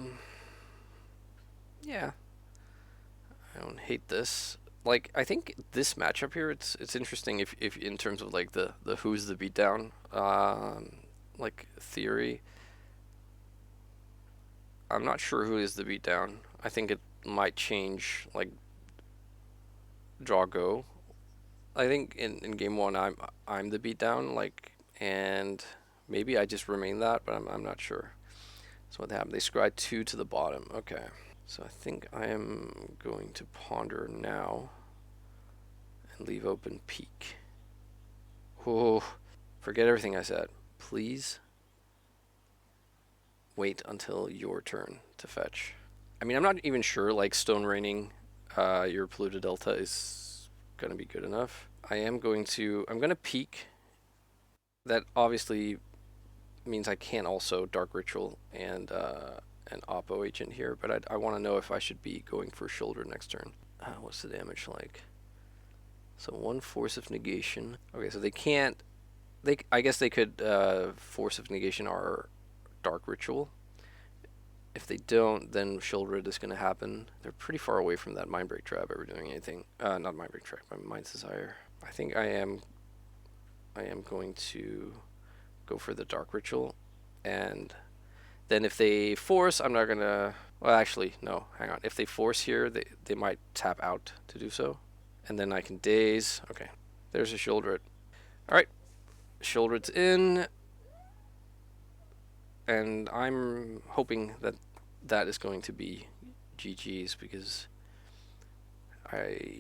I don't hate this. Like, I think this matchup here, it's interesting if in terms of like the who's the beatdown like theory. I'm not sure who is the beatdown. I think it might change, like, draw go. I think in game one I'm the beatdown, like, and maybe I just remain that, but I'm not sure. So what happened? They scryed 2 to the bottom. Okay. So I think I am going to ponder now and leave open peak. Oh, forget everything I said. Please wait until your turn to fetch. I mean, I'm not even sure, like, Stone Raining your Polluted Delta is going to be good enough. I'm going to peak. That obviously means I can't also Dark Ritual and an Oppo Agent here, but I want to know if I should be going for Shoulder next turn. What's the damage like? So 1 Force of Negation. Okay, so they can't... I guess they could Force of Negation our Dark Ritual. If they don't, then Shoulder is going to happen. They're pretty far away from that Mindbreak Trap ever doing anything. Not Mindbreak Trap, my Mind's Desire. I think I am going to go for the Dark Ritual, and then if they force, I'm not gonna... Well, actually, no, hang on. If they force here, they might tap out to do so, and then I can Daze. Okay, there's a Shieldred. Alright, Shieldred's in, and I'm hoping that that is going to be GG's, because I'm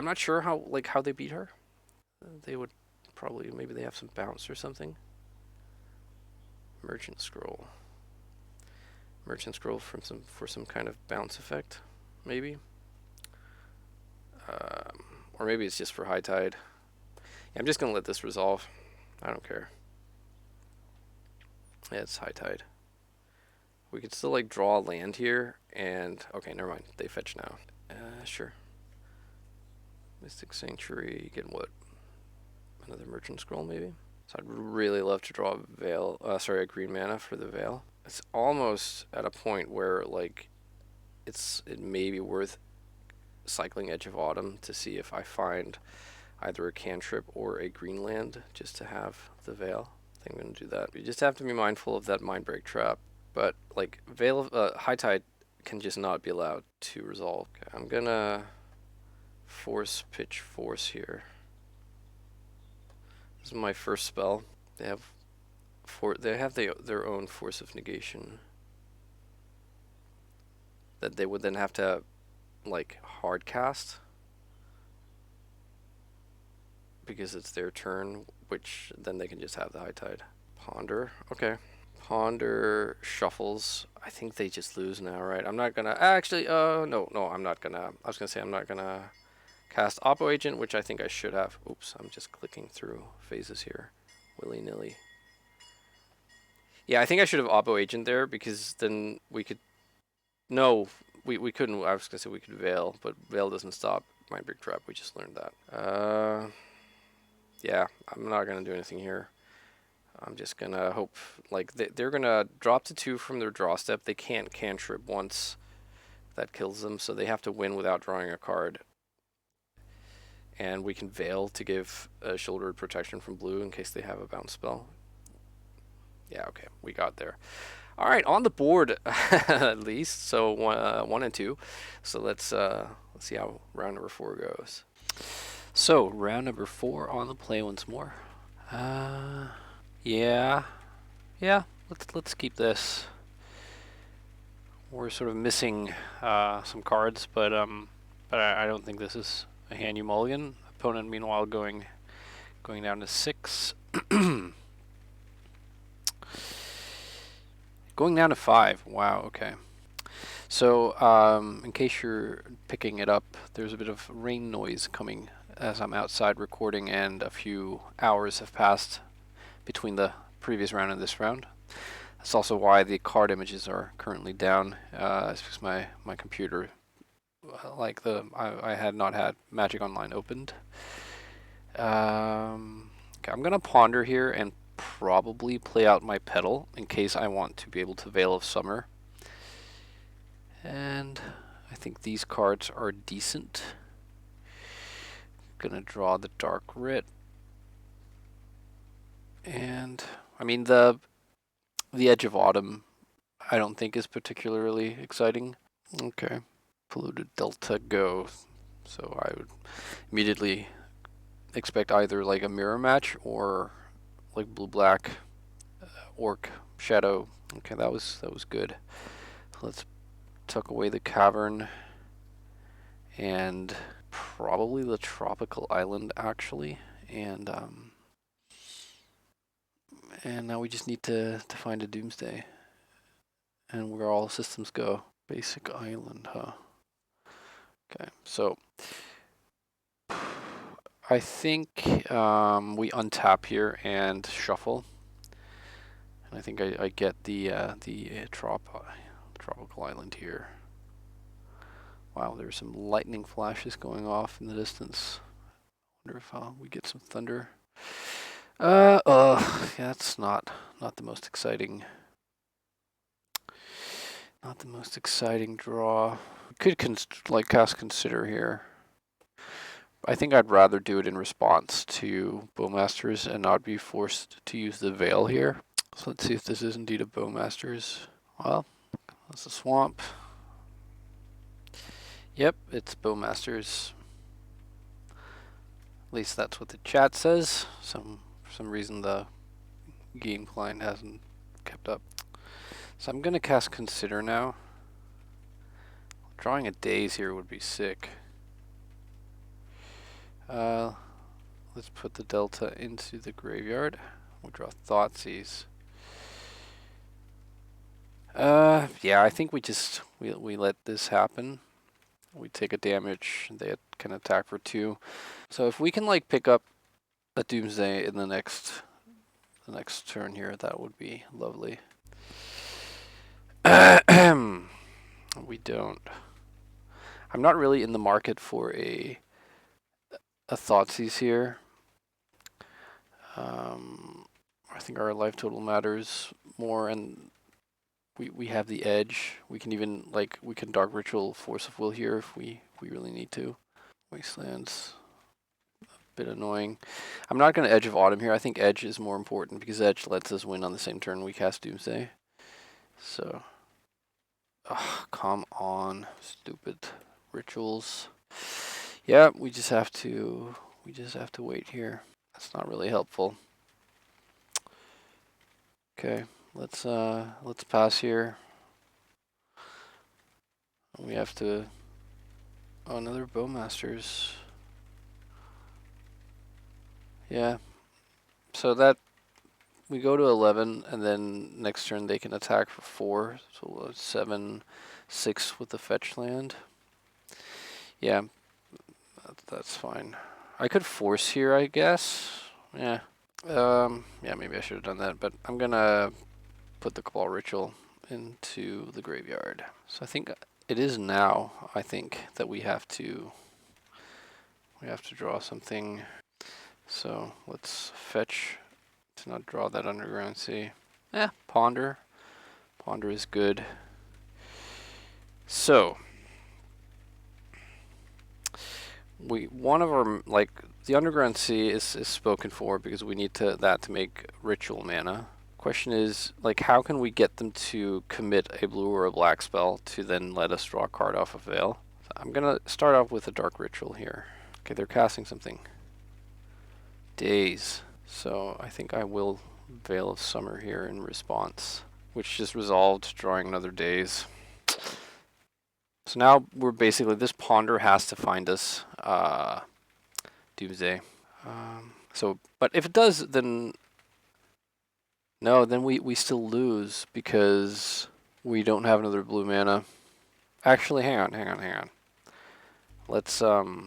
not sure how they beat her. They would probably, maybe they have some bounce or something. Merchant Scroll for some kind of bounce effect, maybe. Or maybe it's just for High Tide. Yeah, I'm just gonna let this resolve. I don't care. Yeah, it's high tide. We could still like draw a land here, and okay, never mind. They fetch now. Sure. Mystic Sanctuary. Get what? Another Merchant Scroll, maybe. So I'd really love to draw a Veil. Sorry, a green mana for the Veil. It's almost at a point where like it may be worth cycling Edge of Autumn to see if I find either a cantrip or a green land just to have the Veil. I think I'm gonna do that. You just have to be mindful of that Mindbreak trap. But like Veil of High Tide can just not be allowed to resolve. Okay, I'm gonna pitch force here. This is my first spell. They have their own Force of Negation that they would then have to like hard cast because it's their turn, which then they can just have the High Tide. Ponder. Okay. Ponder shuffles. I think they just lose now, right? I'm not gonna actually no, I'm not gonna. I was gonna say I'm not gonna cast Oppo Agent, which I think I should have. Oops, I'm just clicking through phases here willy-nilly. Yeah, I think I should have Oppo Agent there because then we could no, we couldn't. I was gonna say we could Veil, but Veil doesn't stop Mindbreak Trap. We just learned that. Yeah, I'm not gonna do anything here. I'm just gonna hope, like, they're gonna drop to 2 from their draw step. They can't cantrip once. That kills them, so they have to win without drawing a card. And we can Veil to give a shouldered protection from blue in case they have a bounce spell. Yeah, okay, we got there. All right, on the board at least. So 1 and 2. So let's see how round number 4 goes. So round number 4 on the play once more. Yeah. Let's keep this. We're sort of missing some cards, but I don't think this is a hand you mulligan. Opponent, meanwhile, going down to 6. Going down to 5. Wow. Okay. So in case you're picking it up, there's a bit of rain noise coming as I'm outside recording, and a few hours have passed between the previous round and this round. That's also why the card images are currently down. It's because my computer, I had not had Magic Online opened. Okay, I'm gonna ponder here and probably play out my Petal in case I want to be able to Veil of Summer. And I think these cards are decent. Gonna draw the Dark Writ. And I mean the Edge of Autumn I don't think is particularly exciting. Okay. Polluted Delta go. So I would immediately expect either like a mirror match or like blue-black Orc Shadow. Okay, that was good. Let's tuck away the Cavern and probably the Tropical Island actually, and now we just need to find a Doomsday, and where all systems go. Basic Island, huh? Okay, so I think we untap here and shuffle. And I think I get the Tropical Island here. Wow, there's some lightning flashes going off in the distance. Wonder if we get some thunder. Yeah, that's not the most exciting. Not the most exciting draw. Could cast Consider here. I think I'd rather do it in response to Bowmasters and not be forced to use the Veil here. So let's see if this is indeed a Bowmasters. Well, that's a swamp. Yep, it's Bowmasters. At least that's what the chat says. For some reason the game client hasn't kept up. So I'm gonna cast Consider now. Drawing a Daze here would be sick. Let's put the Delta into the graveyard. We'll draw Thoughtseize. Yeah, I think we let this happen. We take a damage, they can attack for 2. So if we can like pick up a Doomsday in the next the next turn here, that would be lovely. We don't. I'm not really in the market for a Thoughtseize here. I think our life total matters more, and we have the edge. We can even we can Dark Ritual Force of Will here if we really need to. Wastelands, a bit annoying. I'm not going to Edge of Autumn here. I think Edge is more important because Edge lets us win on the same turn we cast Doomsday. So, come on, stupid rituals. Yeah, we just have to wait here. That's not really helpful. Okay, let's pass here. We have to. Oh, another Bowmasters. Yeah. So that we go to 11, and then next turn they can attack for 4. So 7, 6 with the fetch land. Yeah, that's fine. I could force here, I guess. Yeah. Yeah, maybe I should have done that, but I'm gonna put the Cabal Ritual into the graveyard. So I think it is now, I think, that we have to draw something. So let's fetch to not draw that Underground Sea. Ponder. Ponder is good. So one of our, the Underground Sea is spoken for because we need that to make ritual mana. Question is, how can we get them to commit a blue or a black spell to then let us draw a card off of Veil? So I'm gonna start off with a Dark Ritual here. Okay, they're casting something. Daze. So I think I will Veil of Summer here in response, which just resolved, drawing another Daze. So now we're basically, this Ponder has to find us Doomsday. But if it does, then no, then we still lose because we don't have another blue mana. Actually, hang on. Let's not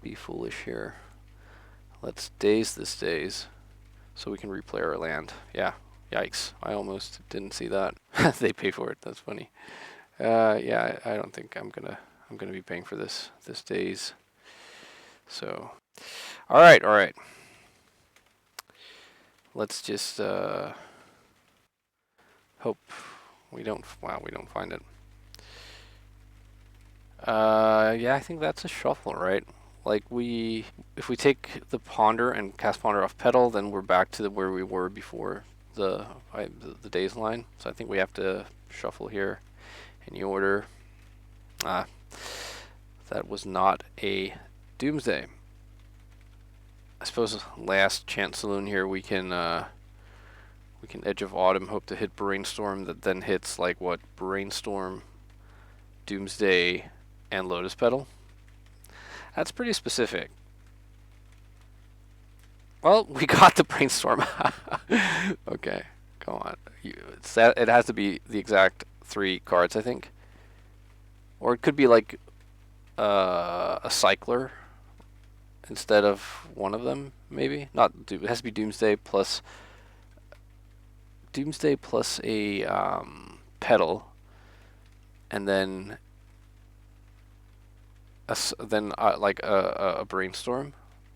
be foolish here. Let's Daze this Daze so we can replay our land. Yeah, yikes! I almost didn't see that. They pay for it. That's funny. Yeah, I don't think I'm gonna be paying for this Daze. So, all right. Let's just hope we don't find it. Yeah, I think that's a shuffle, right? If we take the Ponder and cast Ponder off Petal, then we're back to where we were before the Daze line. So I think we have to shuffle here. Any order. That was not a Doomsday. I suppose last chance saloon here we can Edge of Autumn, hope to hit Brainstorm, that then hits Brainstorm, Doomsday, and Lotus Petal. That's pretty specific. Well, we got the Brainstorm. Okay, come on. It has to be the exact 3 cards, I think. Or it could be a Cycler instead of one of them, maybe. It has to be Doomsday plus a Petal, and then a Brainstorm.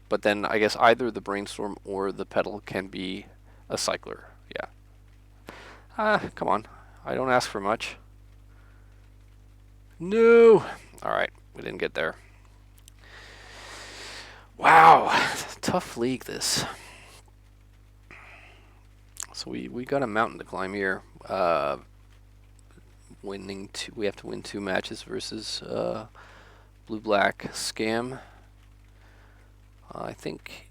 But then I guess either the Brainstorm or the Petal can be a Cycler. Yeah. Come on. I don't ask for much. No! Alright, we didn't get there. Wow, tough league this. So we got a mountain to climb here. We have to win 2 matches versus blue-black Scam. I think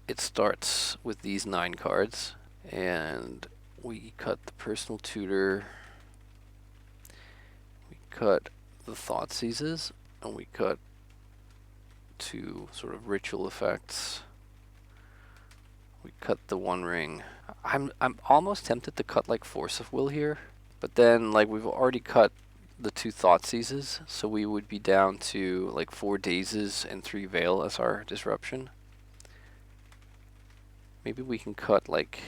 it starts with these 9 cards, and we cut the Personal Tutor, we cut the Thoughtseizes, and we cut 2 sort of ritual effects. We cut the One Ring. I'm almost tempted to cut Force of Will here, but then we've already cut the 2 Thoughtseizes, so we would be down to 4 Dazes and 3 Veil as our disruption. Maybe we can cut like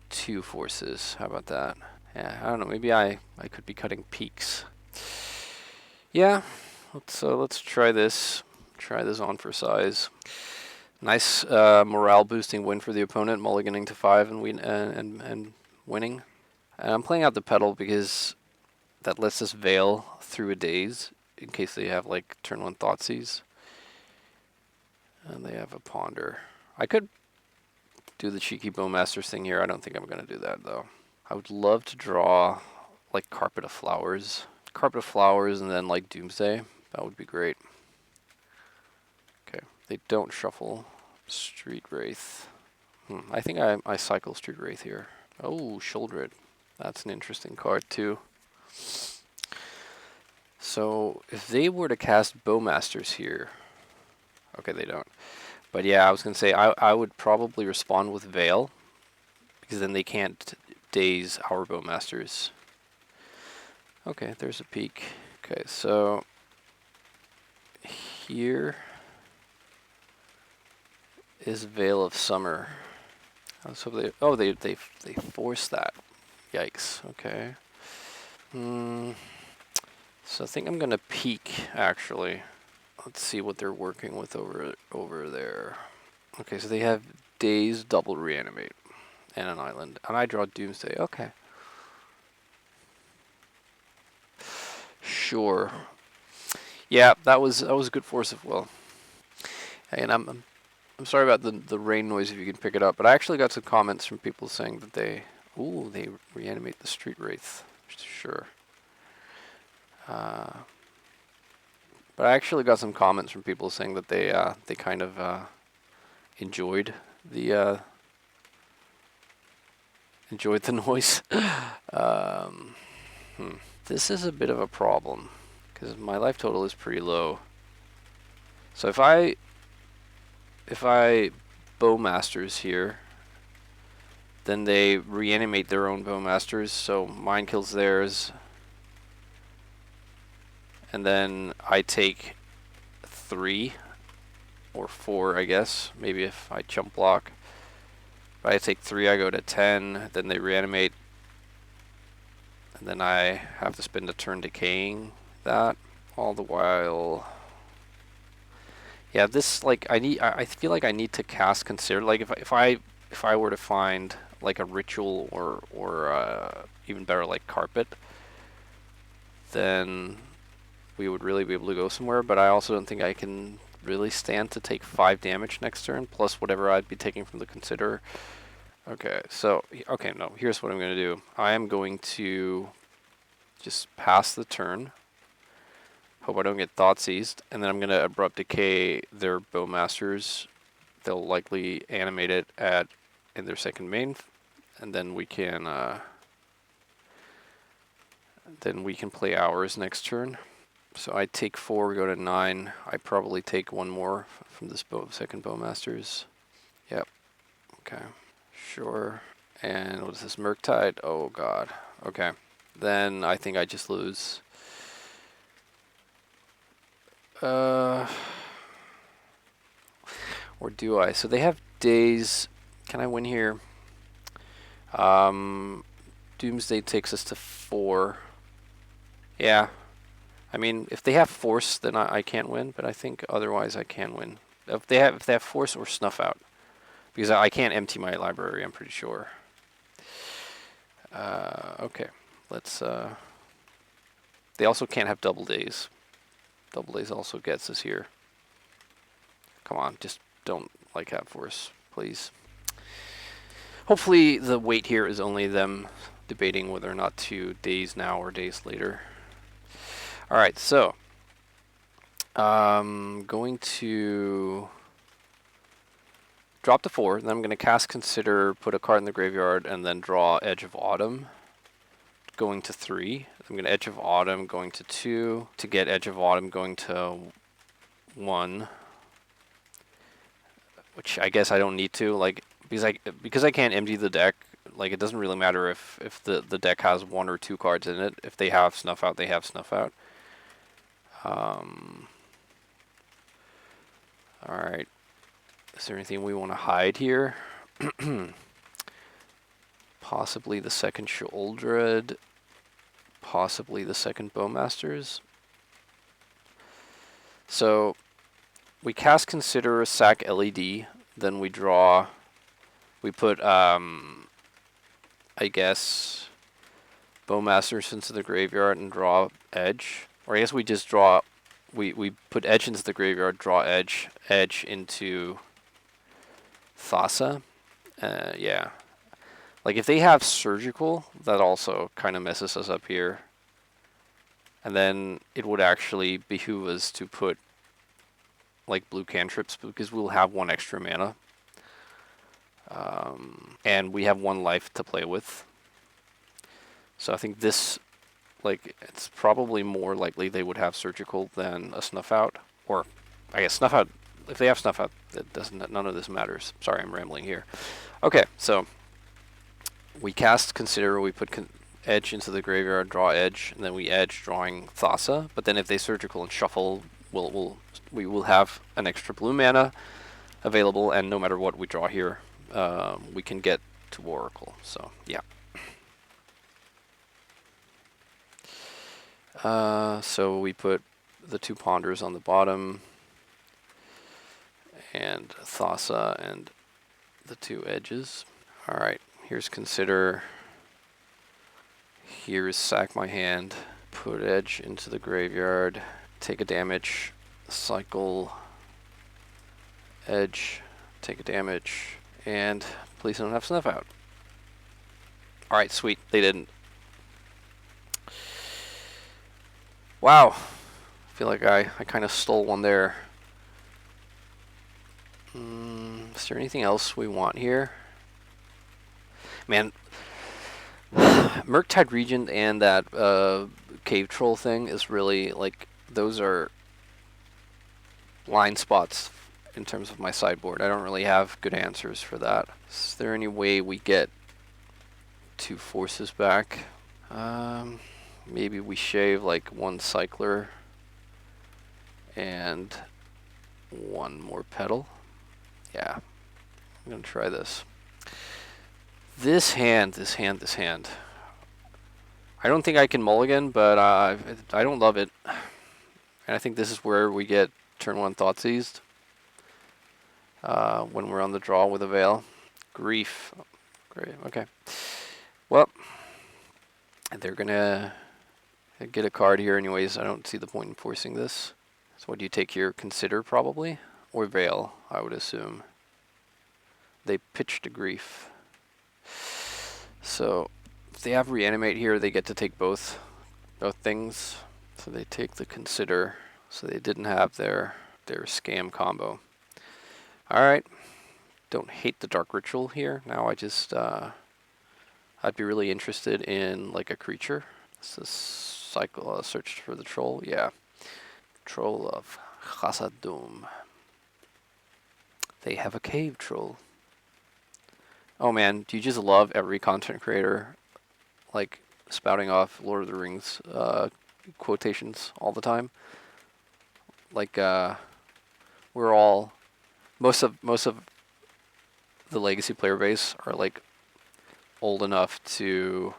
2 forces. How about that? Yeah, I don't know. Maybe I could be cutting peaks. Yeah, let's try this. Try this on for size. Nice morale boosting win for the opponent, mulliganing to 5 and winning. And I'm playing out the pedal because that lets us veil through a daze in case they have like turn 1 Thoughtseize. And they have a ponder. I could do the cheeky Bowmasters thing here. I don't think I'm going to do that though. I would love to draw like Carpet of Flowers. Carpet of Flowers and then like Doomsday. That would be great. Okay, they don't shuffle Street Wraith. I think I cycle Street Wraith here. Oh, Shouldered. That's an interesting card too. So if they were to cast Bowmasters here, okay, they don't. But yeah, I was gonna say I would probably respond with Veil because then they can't daze our Bowmasters. Okay, there's a peek. Okay, so here is Veil of Summer. So they force that. Yikes. Okay. So I think I'm gonna peek actually. Let's see what they're working with over there. Okay, so they have Daze, double reanimate, and an island, and I draw Doomsday. Okay. Sure. Yeah, that was a good force of will. And I'm sorry about the rain noise if you can pick it up, but I actually got some comments from people saying that they reanimate the Street Wraith. Sure. But I actually got some comments from people saying that they kind of enjoyed the noise. This is a bit of a problem because my life total is pretty low. So if I Bowmasters here, then they reanimate their own Bowmasters, so mine kills theirs. And then I take 3 or 4, I guess. Maybe if I chump block. If I take 3, I go to 10. Then they reanimate. And then I have to spend a turn decaying that. All the while. Yeah, this like I feel like I need to cast Consider. Like if I were to find like a ritual or even better like Carpet, then we would really be able to go somewhere, but I also don't think I can really stand to take 5 damage next turn, plus whatever I'd be taking from the Consider. Okay, so, okay, no, here's what I'm going to do. I am going to just pass the turn. Hope I don't get Thoughtseized, and then I'm going to Abrupt Decay their Bowmasters. They'll likely animate it in their second main, and then we can play ours next turn. So I take 4, we go to 9. I probably take 1 more from this second Bowmasters. Yep. Okay. Sure. And what is this? Murktide? Oh god. Okay. Then I think I just lose. Or do I? So they have Daze. Can I win here? Doomsday takes us to 4. Yeah. I mean, if they have Force, then I can't win, but I think otherwise I can win. If they have Force or Snuff Out, because I can't empty my library, I'm pretty sure. Okay, let's. They also can't have Double Daze. Double Daze also gets us here. Come on, just don't like have Force, please. Hopefully the wait here is only them debating whether or not to daze now or daze later. Alright, so going to drop to 4, then I'm going to cast Consider, put a card in the graveyard, and then draw Edge of Autumn. Going to 3. I'm going to Edge of Autumn, going to 2. To get Edge of Autumn, going to 1. Which I guess I don't need to, like, because I can't empty the deck. Like, it doesn't really matter if the deck has 1 or 2 cards in it. If they have Snuff Out, they have Snuff Out. Alright. Is there anything we want to hide here? Possibly the second Sheoldred. Possibly the second Bowmasters. So we cast Consider, sack LED, then we draw. We put, I guess, Bowmasters into the graveyard and draw Edge. Or I guess we just draw. We put Edge into the graveyard, draw Edge into Thassa. Yeah. Like, if they have Surgical, that also kind of messes us up here. And then it would actually behoove us to put, like, blue cantrips, because we'll have 1 extra mana. And we have 1 life to play with. So I think this, like, it's probably more likely they would have Surgical than a Snuff Out. Or, I guess Snuff Out, if they have Snuff Out, none of this matters. Sorry, I'm rambling here. Okay, so we cast Consider, we put Edge into the graveyard, draw Edge, and then we Edge, drawing Thassa. But then if they Surgical and shuffle, we will have an extra blue mana available, and no matter what we draw here, we can get to Oracle. So yeah. So we put the 2 Ponders on the bottom, and Thassa and the 2 Edges. Alright, here's Consider. Here's Sack My Hand. Put Edge into the graveyard. Take a damage. Cycle. Edge. Take a damage. And please don't have Snuff Out. Alright, sweet. They didn't. Wow. I feel like I kind of stole one there. Is there anything else we want here? Man, Murktide Regent and that Cave Troll thing is really, like, those are blind spots in terms of my sideboard. I don't really have good answers for that. Is there any way we get 2 forces back? Maybe we shave, like, 1 Cycler and 1 more Petal. Yeah, I'm gonna try this. This hand. I don't think I can mulligan, but I don't love it. And I think this is where we get turn 1 Thoughtseized. When we're on the draw with a Veil. Grief. Great, okay. Well, they're gonna get a card here anyways. I don't see the point in forcing this. So what do you take here? Consider, probably? Or Veil, I would assume. They pitched a Grief. So if they have Reanimate here, they get to take both things. So they take the Consider. So they didn't have their scam combo. Alright. Don't hate the Dark Ritual here. Now I just I'd be really interested in, like, a creature. This is cycle search for the Troll. Yeah. Troll of Khazad-dûm. They have a Cave Troll. Oh man, do you just love every content creator, like, spouting off Lord of the Rings quotations all the time? Like, we're all, most of the Legacy player base are, like, old enough to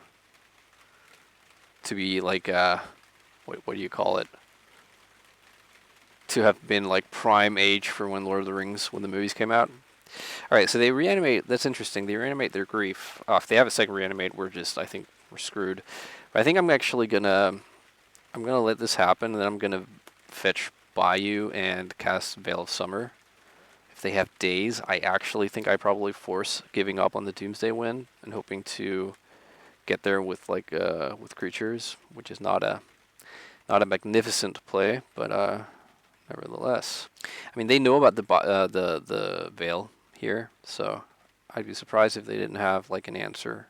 be, like, what do you call it? To have been, like, prime age for when Lord of the Rings, when the movies came out. Alright, so they reanimate. That's interesting. They reanimate their Grief. If they have a second reanimate, I think we're screwed. But I think I'm actually gonna let this happen, and then I'm gonna fetch Bayou and cast Veil of Summer. If they have Daze, I actually think I probably force giving up on the Doomsday win and hoping to get there with, like, with creatures, which is not a magnificent play, but nevertheless. I mean, they know about the Veil here, so I'd be surprised if they didn't have, like, an answer.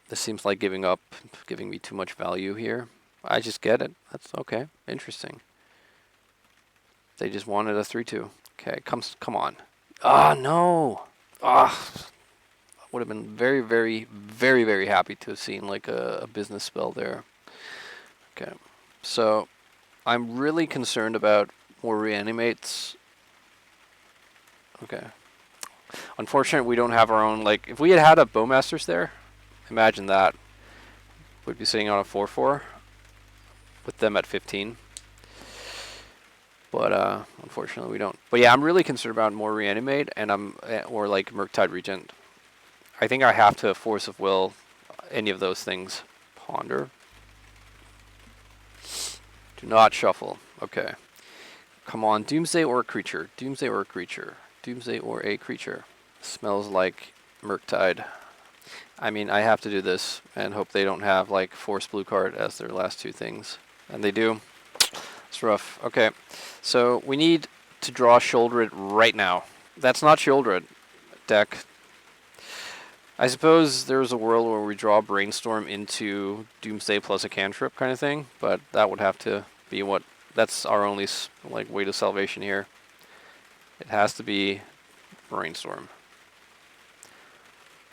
This seems like giving me too much value here. I just get it. That's okay. Interesting. They just wanted a 3/2. Okay, come on. Ah, no. Ah, would have been very, very, very, very happy to have seen, like, a business spell there. Okay, so I'm really concerned about more reanimates Okay. Unfortunately, we don't have our own, like, if we had had a Bowmasters there, imagine that. We'd be sitting on a 4-4 with them at 15. But unfortunately, we don't. But yeah, I'm really concerned about more Reanimate and or like Murktide Regent. I think I have to Force of Will any of those things. Ponder. Do not shuffle. Okay. Come on, Doomsday or a creature. Doomsday or a creature. Doomsday or a creature. Smells like Murktide. I mean, I have to do this and hope they don't have like Force Blue card as their last two things. And they do. It's rough. Okay. So we need to draw Shouldred right now. That's not Shouldred deck. I suppose there's a world where we draw Brainstorm into Doomsday plus a cantrip kind of thing, but that would have to be what. That's our only like way to salvation here. It has to be Brainstorm.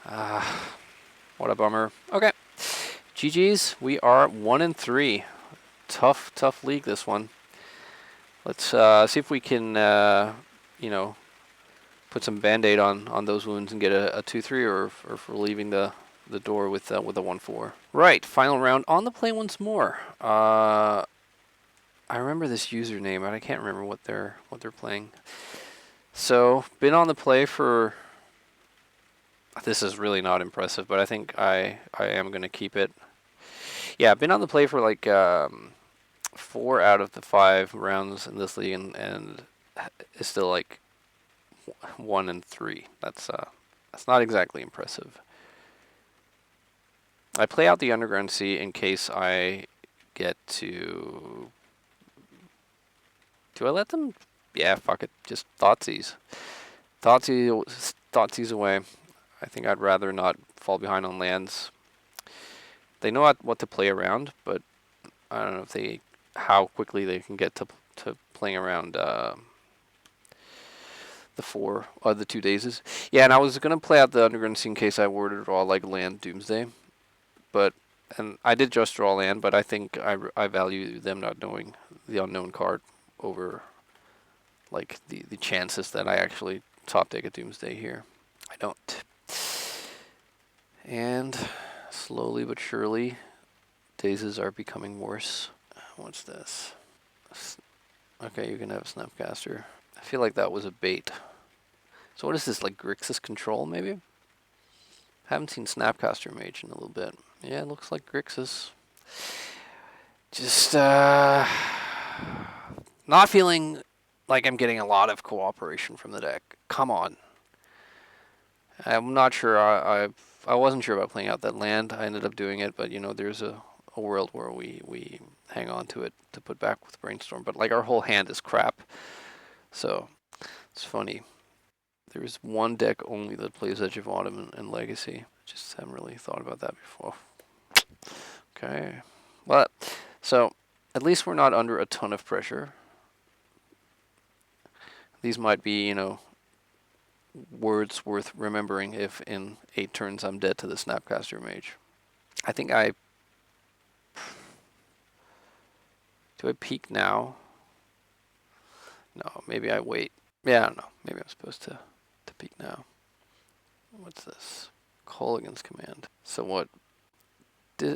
What a bummer. Okay, GG's. We are 1-3. Tough league this one. Let's see if we can, you know, put some Band-Aid on those wounds and get a 2-3, or if we're leaving the door with a 1-4. Right, final round on the play once more. I remember this username, but I can't remember what they're playing. So been on the play for. This is really not impressive, but I think I am gonna keep it. Yeah, been on the play for like 4 out of the 5 rounds in this league, and it's still like 1-3. That's not exactly impressive. I play out the Underground Sea in case I get to. Do I let them? Yeah, fuck it. Just Thoughtseize. Thoughtseize away. I think I'd rather not fall behind on lands. They know what to play around, but I don't know if how quickly they can get to playing around the 2 dazes. Yeah, and I was gonna play out the Underground Sea in case I were to draw like land Doomsday, and I did just draw land, but I think I value them not knowing the unknown card over like the chances that I actually top deck a Doomsday here. I don't. And slowly but surely, dazes are becoming worse. What's this? Okay, you can have Snapcaster. I feel like that was a bait. So what is this, like Grixis Control maybe? Haven't seen Snapcaster Mage in a little bit. Yeah, it looks like Grixis. Just not feeling like I'm getting a lot of cooperation from the deck. Come on. I'm not sure. I wasn't sure about playing out that land. I ended up doing it, but you know, there's a world where we hang on to it to put back with Brainstorm. But like our whole hand is crap, so it's funny. There's one deck only that plays Edge of Autumn and Legacy. Just haven't really thought about that before. Okay, well, so at least we're not under a ton of pressure. These might be, you know, words worth remembering if in 8 turns I'm dead to the Snapcaster Mage. I think do I peek now? No, maybe I wait. Yeah, I don't know. Maybe I'm supposed to peek now. What's this? Colligan's Command. So what?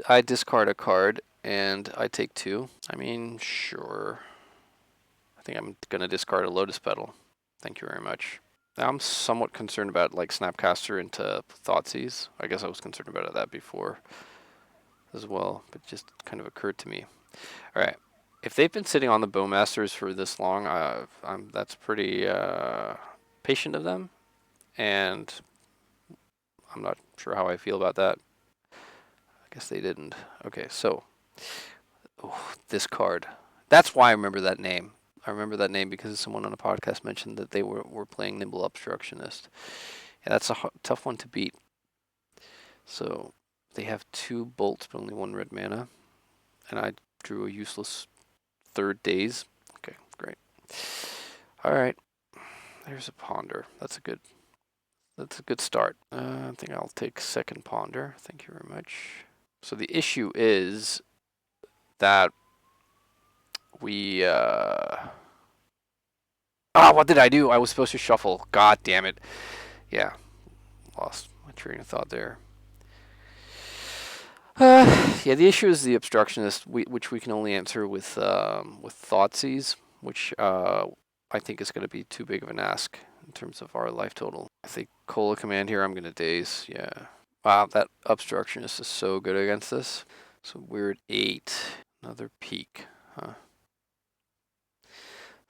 I discard a card and I take 2. I mean, sure. I think I'm gonna discard a Lotus Petal. Thank you very much. Now I'm somewhat concerned about like Snapcaster into Thoughtseize. I guess I was concerned about that before as well, but it just kind of occurred to me. All right, if they've been sitting on the Bowmasters for this long, that's pretty patient of them, and I'm not sure how I feel about that. I guess they didn't. Okay, so this card. That's why I remember that name. I remember that name because someone on a podcast mentioned that they were playing Nimble Obstructionist. Yeah, that's a tough one to beat. So they have 2 bolts but only 1 red mana. And I drew a useless 3rd daze. Okay, great. Alright. There's a Ponder. That's a good start. I think I'll take 2nd Ponder. Thank you very much. So the issue is that we Ah, what did I do? I was supposed to shuffle. God damn it. Yeah, lost my train of thought there. Yeah, the issue is the obstructionist, which we can only answer with Thoughtseize, which I think is going to be too big of an ask in terms of our life total. I think Cola Command here, I'm going to daze. Yeah. Wow, that obstructionist is so good against this. So we're at 8. Another peak. Huh.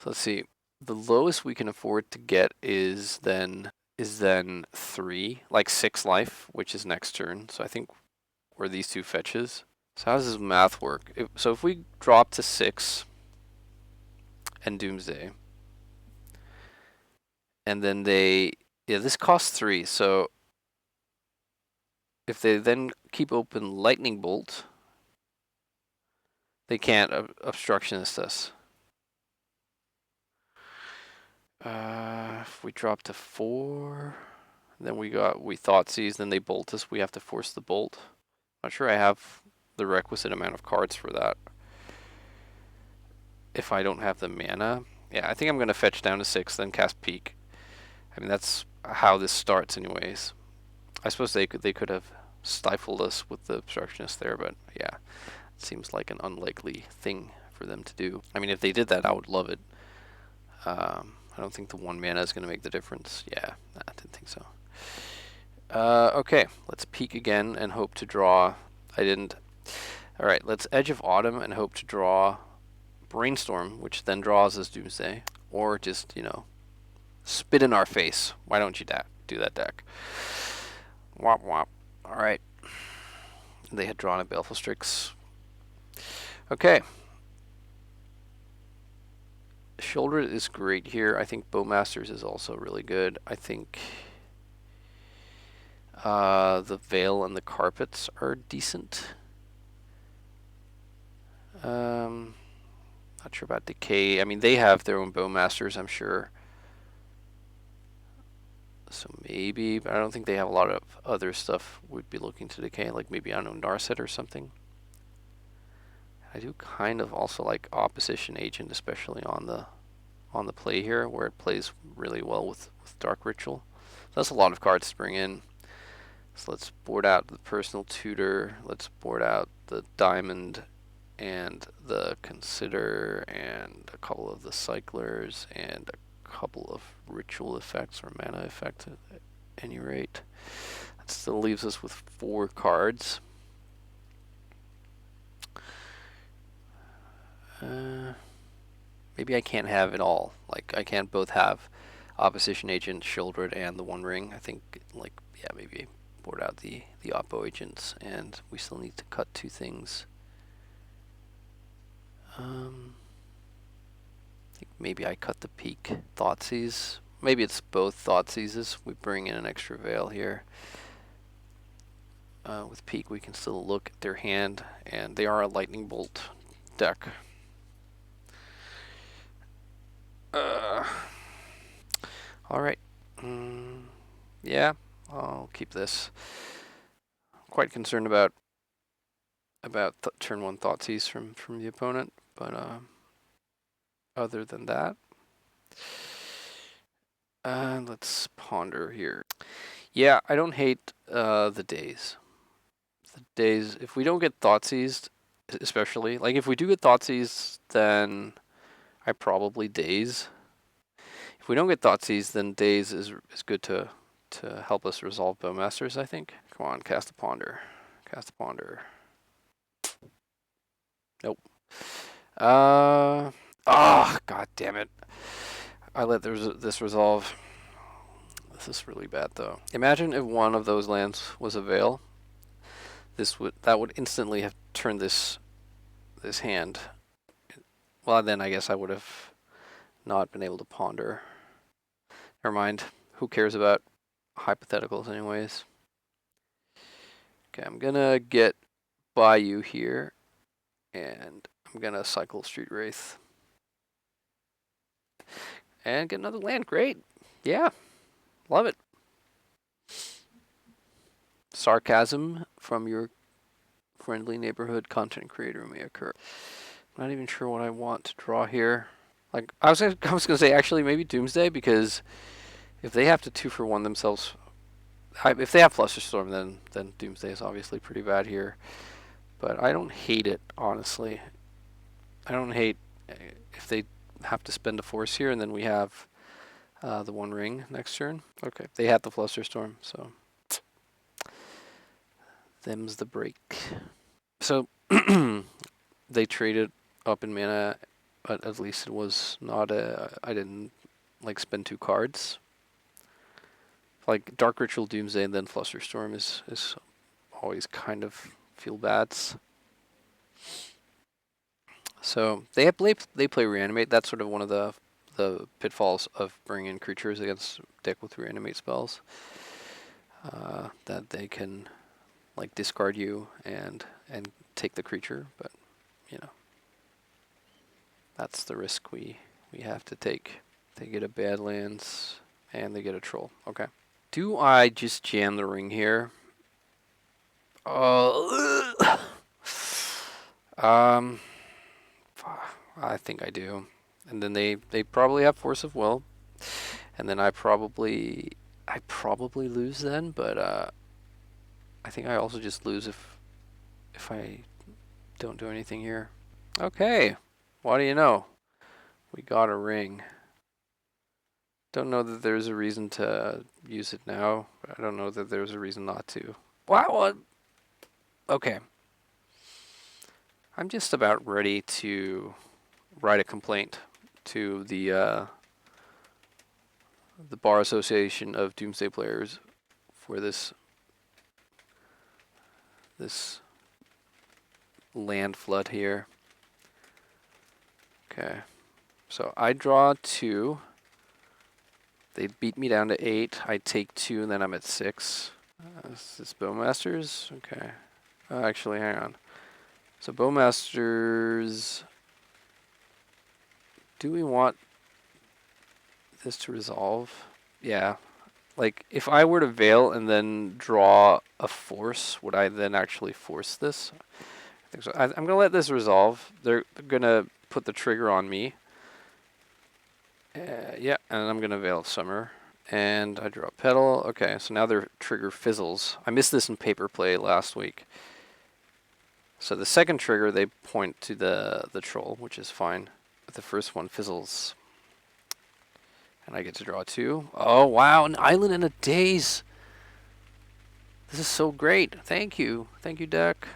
So let's see. The lowest we can afford to get is then 3, like 6 life, which is next turn. So I think we're these 2 fetches. So how does this math work? So if we drop to 6 and Doomsday, and then yeah, this costs 3. So if they then keep open Lightning Bolt, they can't obstructionist us. If we drop to 4, then we Thoughtseize, then they bolt us. We have to force the bolt. Not sure I have the requisite amount of cards for that. If I don't have the mana. Yeah, I think I'm going to fetch down to 6, then cast Peak. I mean, that's how this starts anyways. I suppose they could have stifled us with the obstructionist there, but yeah, it seems like an unlikely thing for them to do. I mean, if they did that, I would love it. I don't think the 1 mana is going to make the difference. Yeah, nah, I didn't think so. Okay, let's peek again and hope to draw. I didn't. All right, let's Edge of Autumn and hope to draw Brainstorm, which then draws as Doomsday, or just, you know, spit in our face. Why don't you do that deck? Womp womp. All right. They had drawn a Baleful Strix. Okay. Shoulder is great here. I think Bowmasters is also really good. I think the Veil and the Carpets are decent. Not sure about Decay. I mean, they have their own Bowmasters, I'm sure. So maybe, but I don't think they have a lot of other stuff we'd be looking to decay, like maybe, I don't know, Narset or something. I do kind of also like Opposition Agent, especially on the play here, where it plays really well with Dark Ritual. So that's a lot of cards to bring in. So let's board out the Personal Tutor, let's board out the Diamond and the Consider and a couple of the Cyclers and a couple of ritual effects or mana effects at any rate. That still leaves us with 4 cards. Maybe I can't have it all. Like, I can't both have Opposition Agent, Shieldred, and the One Ring. I think, like, yeah, maybe board out the Oppo Agents, and we still need to cut 2 things. I think maybe I cut the Peak Thoughtseize. Maybe it's both Thoughtseizes. We bring in an extra Veil here. With Peak, we can still look at their hand, and they are a Lightning Bolt deck. All right. Yeah, I'll keep this. Quite concerned about turn 1 Thoughtseize from the opponent, but other than that, let's ponder here. Yeah, I don't hate the days. The days, if we don't get Thoughtseized, especially, like if we do get Thoughtseized, then I probably daze. If we don't get Thoughtseize, then daze is good to help us resolve Bowmasters, I think. Come on, cast a Ponder. Cast a Ponder. Nope. Oh, god damn it. I let this resolve. This is really bad though. Imagine if one of those lands was a Veil. That would instantly have turned this hand. Well, then I guess I would have not been able to ponder. Never mind. Who cares about hypotheticals anyways? Okay, I'm gonna get Bayou here, and I'm gonna cycle Street Wraith. And get another land. Great. Yeah. Love it. Sarcasm from your friendly neighborhood content creator may occur. I'm not even sure what I want to draw here. Like I was gonna say actually maybe Doomsday, because if they have to 2-for-1 themselves, if they have Flusterstorm, then Doomsday is obviously pretty bad here. But I don't hate it, honestly. I don't hate if they have to spend a force here, and then we have the One Ring next turn. Okay, they had the Flusterstorm, so them's the break. So they traded up in mana, but at least it was not I didn't like spend 2 cards. Like Dark Ritual Doomsday and then Flusterstorm is always kind of feel bads. So they play Reanimate. That's sort of one of the pitfalls of bringing in creatures against deck with Reanimate spells. That they can like discard you and take the creature, but you know, that's the risk we have to take. They get a Badlands and they get a Troll. Okay. Do I just jam the ring here? I think I do. And then they probably have Force of Will, and then I probably lose then. But I think I also just lose if I don't do anything here. Okay, what do you know? We got a ring. Don't know that there's a reason to use it now. I don't know that there's a reason not to. Wow. Okay. I'm just about ready to write a complaint to the Bar Association of Doomsday Players for this land flood here. Okay. So I draw 2. They beat me down to 8. I take 2, and then I'm at 6. Is this Bowmasters? Okay. Actually, hang on. So Bowmasters, do we want this to resolve? Yeah. Like, if I were to Veil and then draw a force, would I then actually force this? I think so. I'm going to let this resolve. They're going to put the trigger on me. Yeah, and I'm going to Veil of Summer. And I draw a Petal. Okay, so now their trigger fizzles. I missed this in paper play last week. So the second trigger, they point to the Troll, which is fine. But the first one fizzles. And I get to draw 2. Oh, wow, an Island and a Daze. This is so great. Thank you. Thank you, deck.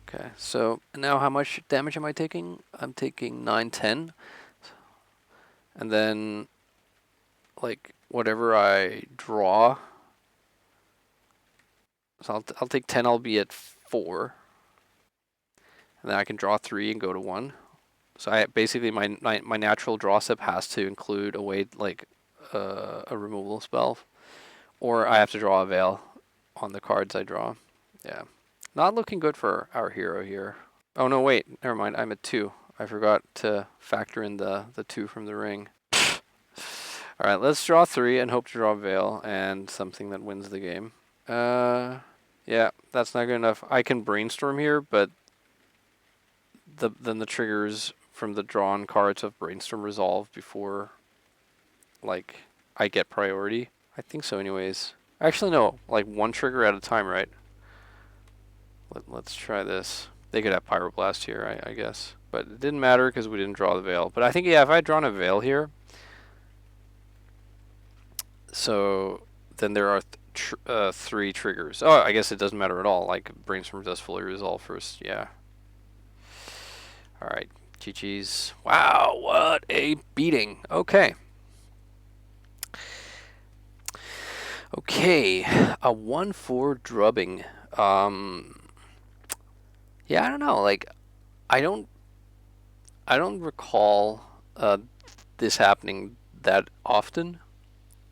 Okay, so now how much damage am I taking? I'm taking 9, 10. And then, like, whatever I draw. So I'll take 10, I'll be at 4. And then I can draw 3 and go to 1. So I basically my natural draw step has to include a way like a removal spell, or I have to draw a Veil on the cards I draw. Yeah, not looking good for our hero here. Oh no, wait, never mind. I'm at 2. I forgot to factor in the 2 from the ring. All right, let's draw 3 and hope to draw a Veil and something that wins the game. Yeah, that's not good enough. I can Brainstorm here, but then the triggers from the drawn cards of Brainstorm resolve before, like, I get priority. I think so anyways. Actually, no, like 1 trigger at a time, right? Let's try this. They could have Pyroblast here, I guess. But it didn't matter because we didn't draw the Veil. But I think, yeah, if I had drawn a Veil here, so then there are 3 triggers. Oh, I guess it doesn't matter at all. Like, Brainstorm does fully resolve first, yeah. Alright, GG's. Wow, what a beating. Okay. Okay, a 1-4 drubbing. Yeah, I don't know. Like, I don't recall this happening that often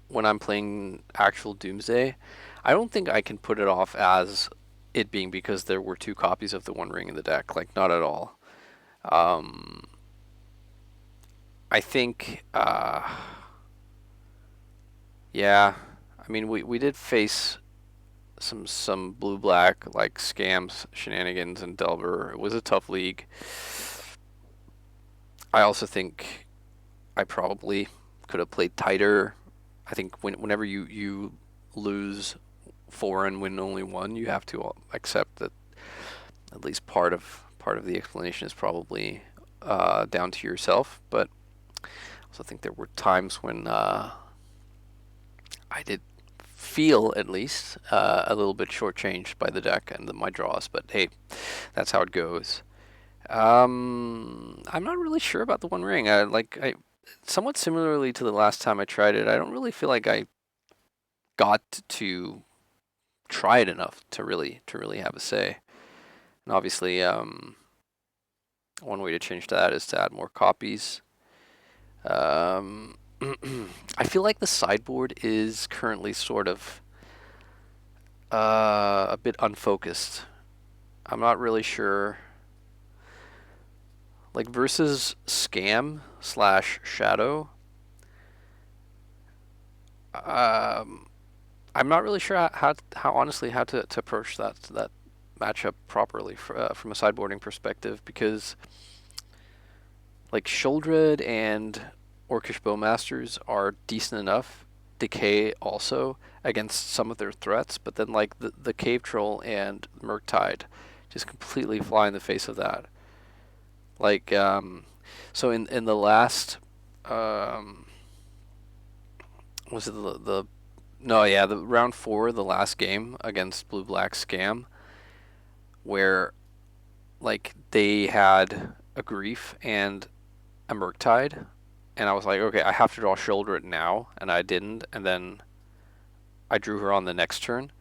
when I'm playing actual Doomsday. I don't think I can put it off as it being because there were 2 copies of the One Ring in the deck. Like, not at all. I think, yeah. I mean, we did face some blue-black, like, scams, shenanigans, and Delver. It was a tough league. I also think I probably could have played tighter. I think whenever you lose 4 and win only 1, you have to accept that at least part of the explanation is probably down to yourself. But I also think there were times when I did feel at least a little bit shortchanged by the deck and my draws. But hey, that's how it goes. I'm not really sure about the One Ring. I somewhat similarly to the last time I tried it. I don't really feel like I got to try it enough to really have a say. And obviously, one way to change that is to add more copies. I feel like the sideboard is currently sort of a bit unfocused. I'm not really sure. Like versus Scam / Shadow, I'm not really sure how honestly how to approach that matchup properly from a sideboarding perspective, because like Sheoldred and Orcish Bowmasters are decent enough. Decay also against some of their threats, but then like the Cave Troll and Murktide just completely fly in the face of that. Like so in the last was it the no, yeah, the round 4, the last game against Blue Black Scam, where like they had a Grief and a Murktide, and I was like, okay, I have to draw Sheoldred now, and I didn't, and then I drew her on the next turn.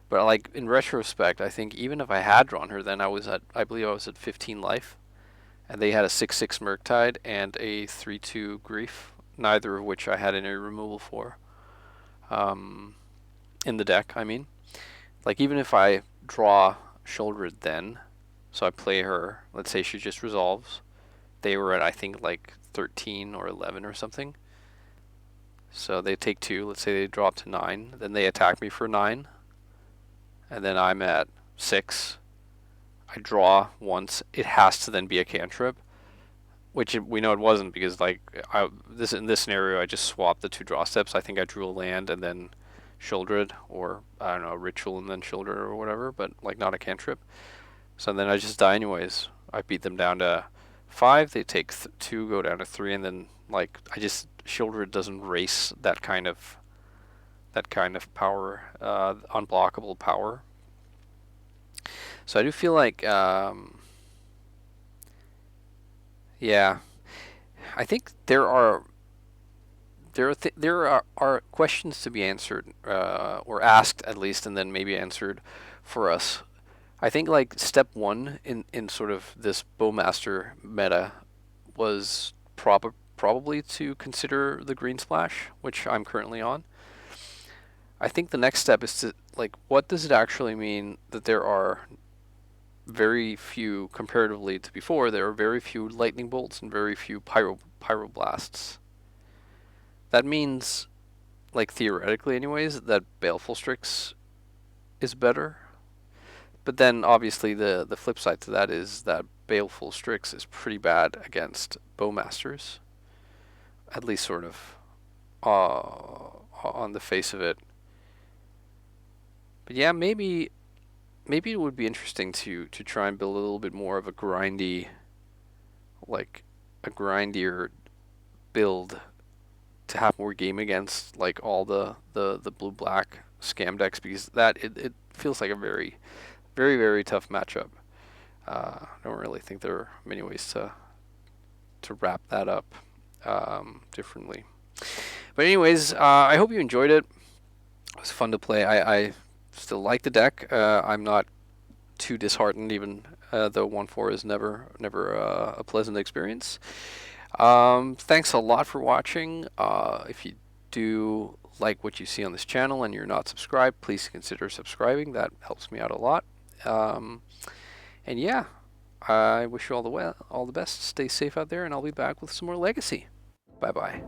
But like in retrospect, I think even if I had drawn her, then I believe I was at 15 life, and they had a 6/6 Murktide and a 3/2 Grief, neither of which I had any removal for. In the deck, I mean. Like even if I draw Sheoldred then, so I play her, let's say she just resolves, they were at I think like 13 or 11 or something. So they take 2, let's say they drop to 9, then they attack me for 9, and then I'm at 6. I draw once, it has to then be a cantrip, which we know it wasn't, because like in this scenario I just swapped the 2 draw steps. I think I drew a land and then Sheoldred, or I don't know, a ritual and then Sheoldred or whatever, but like not a cantrip. So then I just die anyways. I beat them down to 5. They take 2, go down to 3, and then like Sheoldred doesn't race that kind of power, unblockable power. So I do feel like, yeah, I think there are questions to be answered, or asked at least, and then maybe answered for us. I think like step 1 in sort of this Bowmaster meta was probably to consider the Green Splash, which I'm currently on. I think the next step is to like, what does it actually mean that there are very few, comparatively to before, there are very few lightning bolts and very few pyroblasts. That means, like theoretically anyways, that Baleful Strix is better. But then obviously the flip side to that is that Baleful Strix is pretty bad against Bowmasters, at least sort of on the face of it. But yeah, maybe it would be interesting to try and build a little bit more of a grindier build to have more game against like all the blue black scam decks, because that it feels like a very tough matchup. I don't really think there are many ways to wrap that up differently. But anyways, I hope you enjoyed it. It was fun to play. I still like the deck. I'm not too disheartened, even though 1/4 is never a pleasant experience. Thanks a lot for watching. If you do like what you see on this channel and you're not subscribed, please consider subscribing. That helps me out a lot. And yeah, I wish you all the best. Stay safe out there, and I'll be back with some more Legacy. Bye bye.